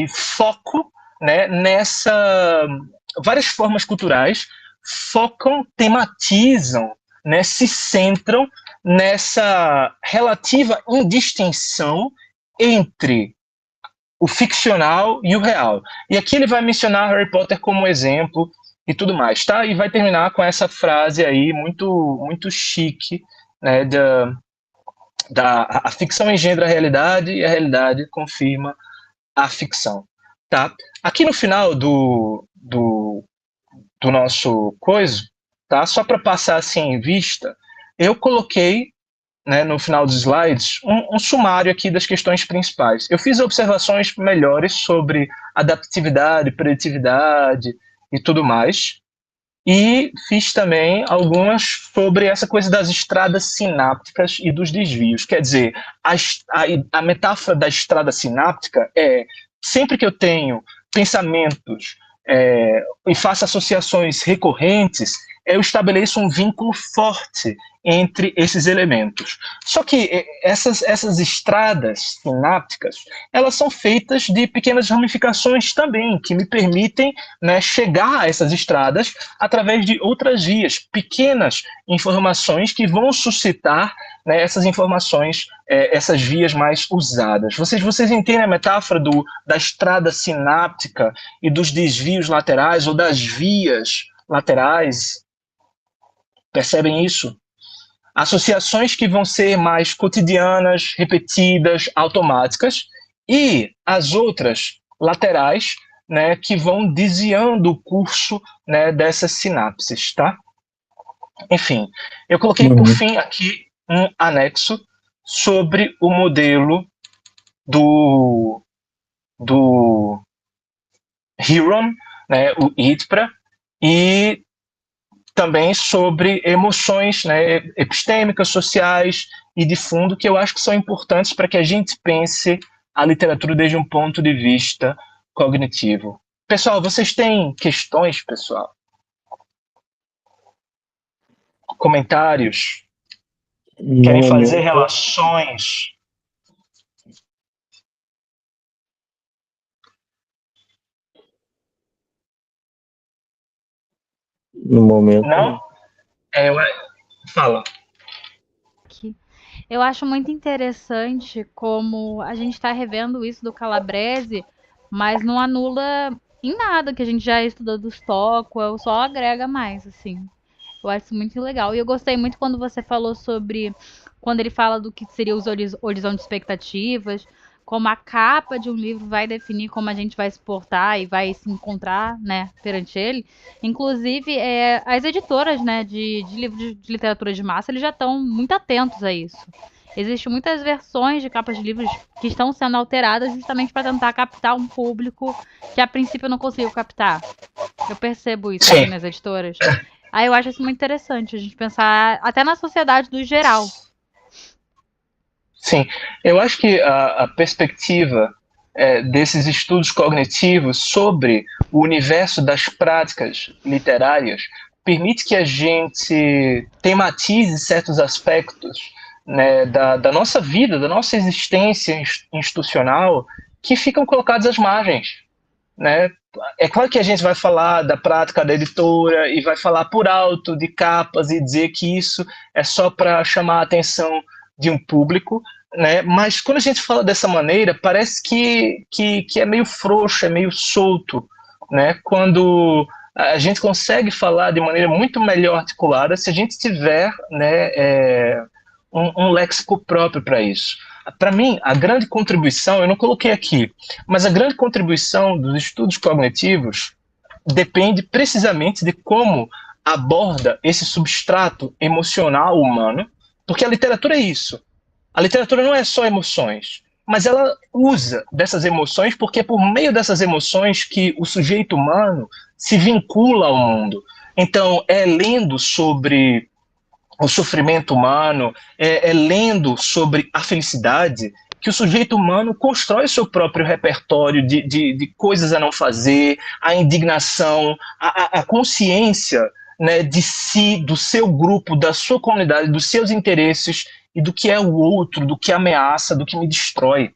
foco, né, nessa... Várias formas culturais focam, tematizam, né, se centram nessa relativa indistinção entre o ficcional e o real. E aqui ele vai mencionar Harry Potter como exemplo e tudo mais, tá? E vai terminar com essa frase aí muito, muito chique, né, a ficção engendra a realidade e a realidade confirma a ficção, tá? Aqui no final do nosso coisa, tá? Só para passar assim em vista, eu coloquei, né, no final dos slides, um sumário aqui das questões principais. Eu fiz observações melhores sobre adaptividade, preditividade e tudo mais, e fiz também algumas sobre essa coisa das estradas sinápticas e dos desvios. Quer dizer, a metáfora da estrada sináptica é sempre que eu tenho pensamentos e faço associações recorrentes, eu estabeleço um vínculo forte entre esses elementos. Só que essas estradas sinápticas, elas são feitas de pequenas ramificações também, que me permitem, né, chegar a essas estradas através de outras vias, pequenas informações que vão suscitar, né, essas informações, essas vias mais usadas. Vocês entendem a metáfora da estrada sináptica e dos desvios laterais ou das vias laterais? Percebem isso? Associações que vão ser mais cotidianas, repetidas, automáticas, e as outras laterais, né, que vão desviando o curso, né, dessas sinapses, tá? Enfim, eu coloquei por fim aqui um anexo sobre o modelo do Heron, né, o IDPRA, e também sobre emoções, né, epistêmicas, sociais e de fundo, que eu acho que são importantes para que a gente pense a literatura desde um ponto de vista cognitivo. Pessoal, vocês têm questões, pessoal? Comentários? Querem fazer relações? No momento. Não? Fala. Eu acho muito interessante como a gente está revendo isso do Calabrese, mas não anula em nada que a gente já estudou do Stockwell, só agrega mais, assim. Eu acho isso muito legal. E eu gostei muito quando você falou sobre quando ele fala do que seria os horizontes de expectativas, como a capa de um livro vai definir como a gente vai se portar e vai se encontrar, né, perante ele. Inclusive, as editoras, né, de livros de literatura de massa, eles já estão muito atentos a isso. Existem muitas versões de capas de livros que estão sendo alteradas justamente para tentar captar um público que a princípio não conseguiu captar. Eu percebo isso aqui nas editoras. Aí eu acho isso muito interessante, a gente pensar até na sociedade do geral. Sim, eu acho que a perspectiva desses estudos cognitivos sobre o universo das práticas literárias permite que a gente tematize certos aspectos, né, da nossa vida, da nossa existência institucional, que ficam colocados às margens, né? É claro que a gente vai falar da prática da editora e vai falar por alto de capas e dizer que isso é só para chamar a atenção de um público, né? Mas quando a gente fala dessa maneira, parece que é meio frouxo, é meio solto, né? Quando a gente consegue falar de maneira muito melhor articulada se a gente tiver, né, um léxico próprio para isso. Para mim, a grande contribuição, eu não coloquei aqui, mas a grande contribuição dos estudos cognitivos depende precisamente de como aborda esse substrato emocional humano, porque a literatura é isso. A literatura não é só emoções, mas ela usa dessas emoções porque é por meio dessas emoções que o sujeito humano se vincula ao mundo. Então, é lendo sobre o sofrimento humano, é lendo sobre a felicidade, que o sujeito humano constrói seu próprio repertório de coisas a não fazer, a indignação, a consciência, né, de si, do seu grupo, da sua comunidade, dos seus interesses e do que é o outro, do que ameaça, do que me destrói.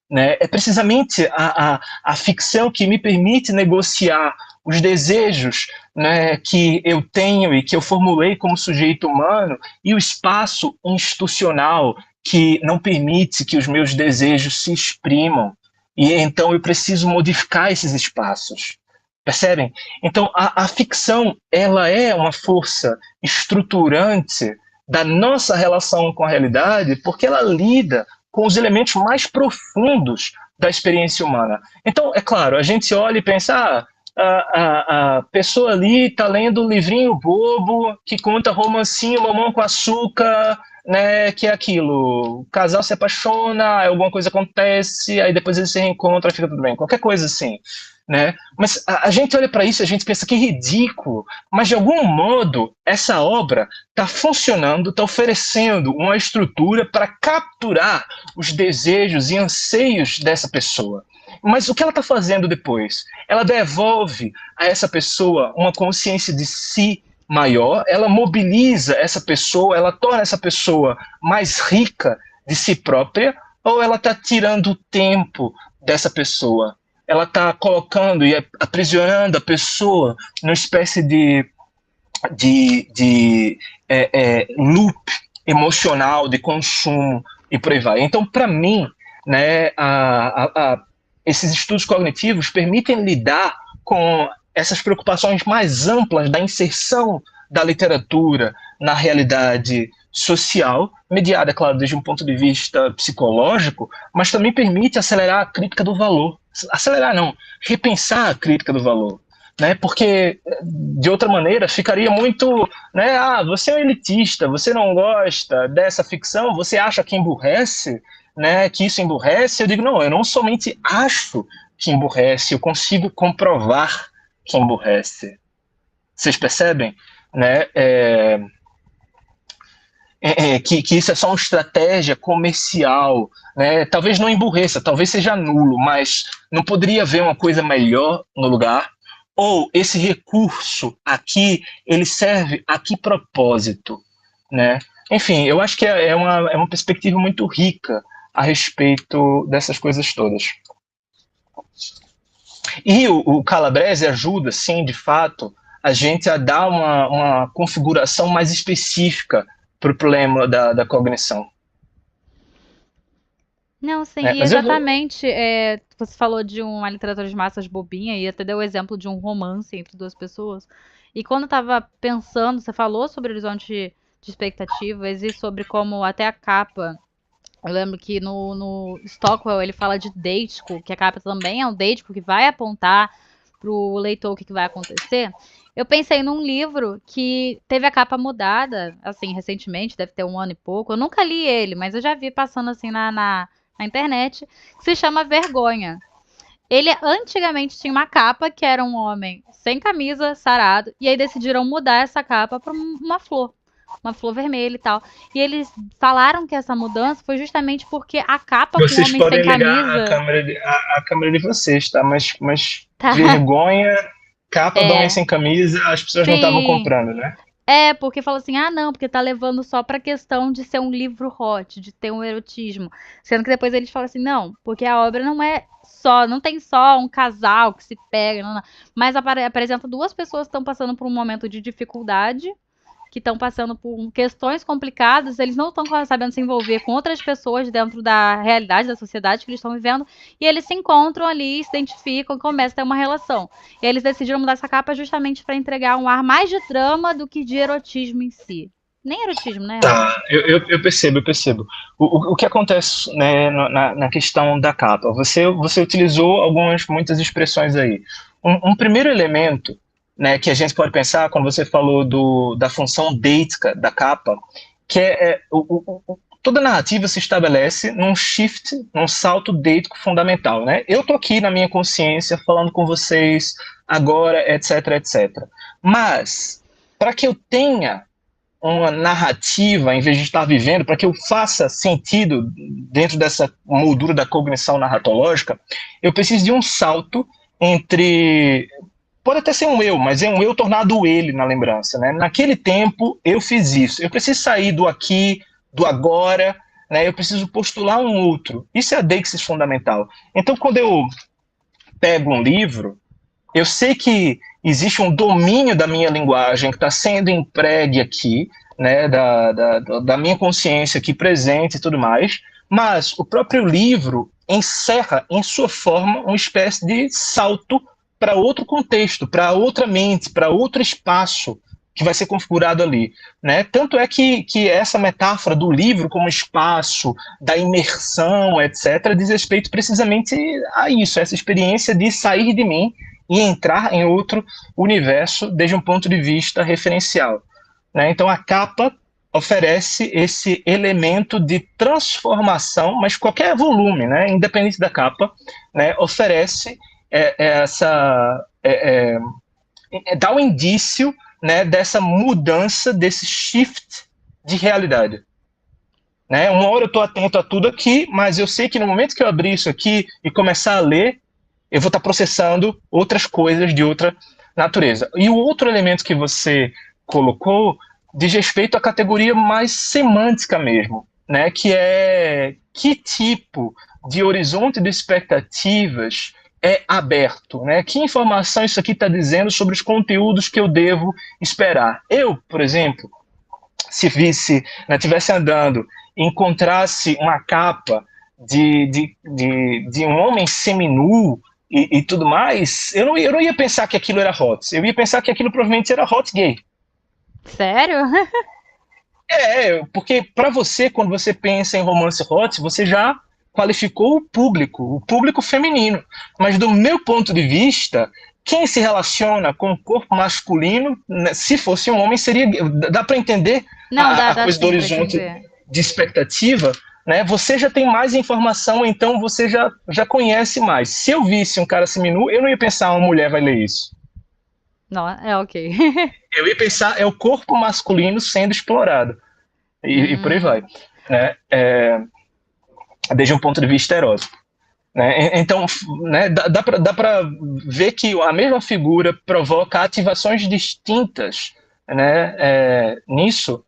Né? É precisamente a ficção que me permite negociar os desejos, né, que eu tenho e que eu formulei como sujeito humano e o espaço institucional que não permite que os meus desejos se exprimam. E então eu preciso modificar esses espaços. Percebem? Então a ficção, ela é uma força estruturante da nossa relação com a realidade porque ela lida com os elementos mais profundos da experiência humana. Então, é claro, a gente olha e pensa, a pessoa ali está lendo um livrinho bobo que conta romancinho, mamão com açúcar, né, que é aquilo, o casal se apaixona, alguma coisa acontece, aí depois eles se reencontram, fica tudo bem, qualquer coisa assim. Né? Mas a gente olha para isso e a gente pensa que ridículo, mas de algum modo essa obra está funcionando, está oferecendo uma estrutura para capturar os desejos e anseios dessa pessoa. Mas o que ela está fazendo depois? Ela devolve a essa pessoa uma consciência de si maior, ela mobiliza essa pessoa, ela torna essa pessoa mais rica de si própria, ou ela está tirando o tempo dessa pessoa? Ela está colocando e aprisionando a pessoa numa espécie de loop emocional, de consumo e por aí vai. Então, para mim, né, esses estudos cognitivos permitem lidar com essas preocupações mais amplas da inserção da literatura na realidade social, mediada, claro, desde um ponto de vista psicológico, mas também permite acelerar a crítica do valor. Acelerar não, repensar a crítica do valor. Né? Porque, de outra maneira, ficaria muito... Né, você é um elitista, você não gosta dessa ficção, você acha que emburrece, né, que isso emburrece? Eu digo, não, eu não somente acho que emburrece, eu consigo comprovar que emburrece. Vocês percebem? Né? Que isso é só uma estratégia comercial, né? Talvez não emburreça, talvez seja nulo, mas não poderia haver uma coisa melhor no lugar? Ou esse recurso aqui, ele serve a que propósito? Né? Enfim, eu acho que é uma perspectiva muito rica a respeito dessas coisas todas. E o Calabrese ajuda, sim, de fato, a gente a dar uma configuração mais específica para o problema da cognição. Não, sim, e exatamente, você falou de uma literatura de massas bobinha e até deu o exemplo de um romance entre duas pessoas. E quando eu tava pensando, você falou sobre o horizonte de expectativas e sobre como até a capa, eu lembro que no Stockwell ele fala de Deitko, que a capa também é um Deitko que vai apontar pro leitor o que vai acontecer. Eu pensei num livro que teve a capa mudada, assim, recentemente, deve ter 1 ano e pouco. Eu nunca li ele, mas eu já vi passando assim na internet, que se chama Vergonha. Ele antigamente tinha uma capa que era um homem sem camisa, sarado, e aí decidiram mudar essa capa para uma flor vermelha e tal. E eles falaram que essa mudança foi justamente porque a capa vocês com o homem sem camisa... Vocês podem ligar a câmera de vocês, tá? Mas tá. Vergonha, capa do homem sem camisa, as pessoas não estavam comprando, né? Porque fala assim, não, porque tá levando só pra questão de ser um livro hot, de ter um erotismo. Sendo que depois eles falam assim, não, porque a obra não tem só um casal que se pega, não, mas apresenta duas pessoas que estão passando por um momento de dificuldade, que estão passando por questões complicadas, eles não estão sabendo se envolver com outras pessoas dentro da realidade, da sociedade que eles estão vivendo, e eles se encontram ali, se identificam e começam a ter uma relação. E eles decidiram mudar essa capa justamente para entregar um ar mais de drama do que de erotismo em si. Nem erotismo, né? Tá, eu percebo. O que acontece, né, na questão da capa? Você utilizou muitas expressões aí. Um primeiro elemento, né, que a gente pode pensar quando você falou da função deitica da capa, que toda narrativa se estabelece num shift, num salto deítico fundamental, né? Eu tô aqui na minha consciência falando com vocês agora, etc, etc. Mas, para que eu tenha uma narrativa, em vez de estar vivendo, para que eu faça sentido dentro dessa moldura da cognição narratológica, eu preciso de um salto entre... Pode até ser um eu, mas é um eu tornado ele na lembrança, né? Naquele tempo, eu fiz isso. Eu preciso sair do aqui, do agora, né? Eu preciso postular um outro. Isso é a deixis fundamental. Então, quando eu pego um livro, eu sei que existe um domínio da minha linguagem que está sendo empregue aqui, né, da minha consciência aqui presente e tudo mais, mas o próprio livro encerra em sua forma uma espécie de salto para outro contexto, para outra mente, para outro espaço que vai ser configurado ali, né? Tanto é que essa metáfora do livro como espaço, da imersão, etc., diz respeito precisamente a isso, essa experiência de sair de mim e entrar em outro universo desde um ponto de vista referencial, né? Então a capa oferece esse elemento de transformação, mas qualquer volume, né, independente da capa, né, oferece dá um indício, né, dessa mudança, desse shift de realidade. Né? Uma hora eu estou atento a tudo aqui, mas eu sei que no momento que eu abrir isso aqui e começar a ler, eu vou estar processando outras coisas de outra natureza. E o outro elemento que você colocou diz respeito à categoria mais semântica mesmo, né? Que é que tipo de horizonte de expectativas é aberto, né? Que informação isso aqui está dizendo sobre os conteúdos que eu devo esperar? Eu, por exemplo, se visse, né, tivesse andando e encontrasse uma capa de um homem seminu e tudo mais, eu não ia pensar que aquilo era hot. Eu ia pensar que aquilo provavelmente era hot gay. Sério? Porque para você, quando você pensa em romance hot, você já qualificou o público feminino. Mas do meu ponto de vista, quem se relaciona com o corpo masculino, né, se fosse um homem, seria... Dá para entender a coisa do horizonte de expectativa, né? Você já tem mais informação, então você já conhece mais. Se eu visse um cara seminu, eu não ia pensar uma mulher vai ler isso. Não, ok. Eu ia pensar, é o corpo masculino sendo explorado. E por aí vai. Né? Desde um ponto de vista erótico. Né? Então, né, dá para ver que a mesma figura provoca ativações distintas, né, nisso,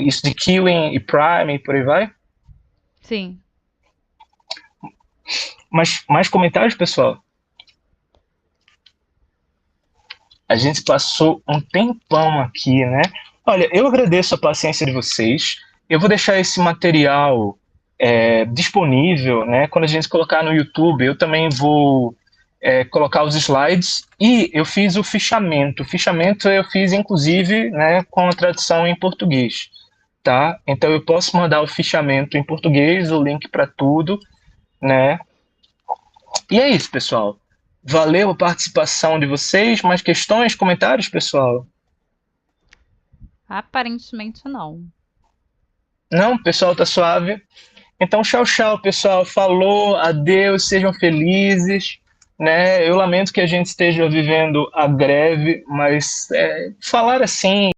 isso de Killing e Prime e por aí vai. Sim. Mas mais comentários, pessoal? A gente passou um tempão aqui, né? Olha, eu agradeço a paciência de vocês. Eu vou deixar esse material disponível, né? Quando a gente colocar no YouTube, eu também vou colocar os slides e eu fiz o fichamento. O fichamento eu fiz, inclusive, né, com a tradução em português, tá? Então eu posso mandar o fichamento em português, o link para tudo, né? E é isso, pessoal. Valeu a participação de vocês. Mais questões, comentários, pessoal? Aparentemente não. Não, o pessoal tá suave. Então, tchau, pessoal. Falou, adeus, sejam felizes. Né? Eu lamento que a gente esteja vivendo a greve, mas falar assim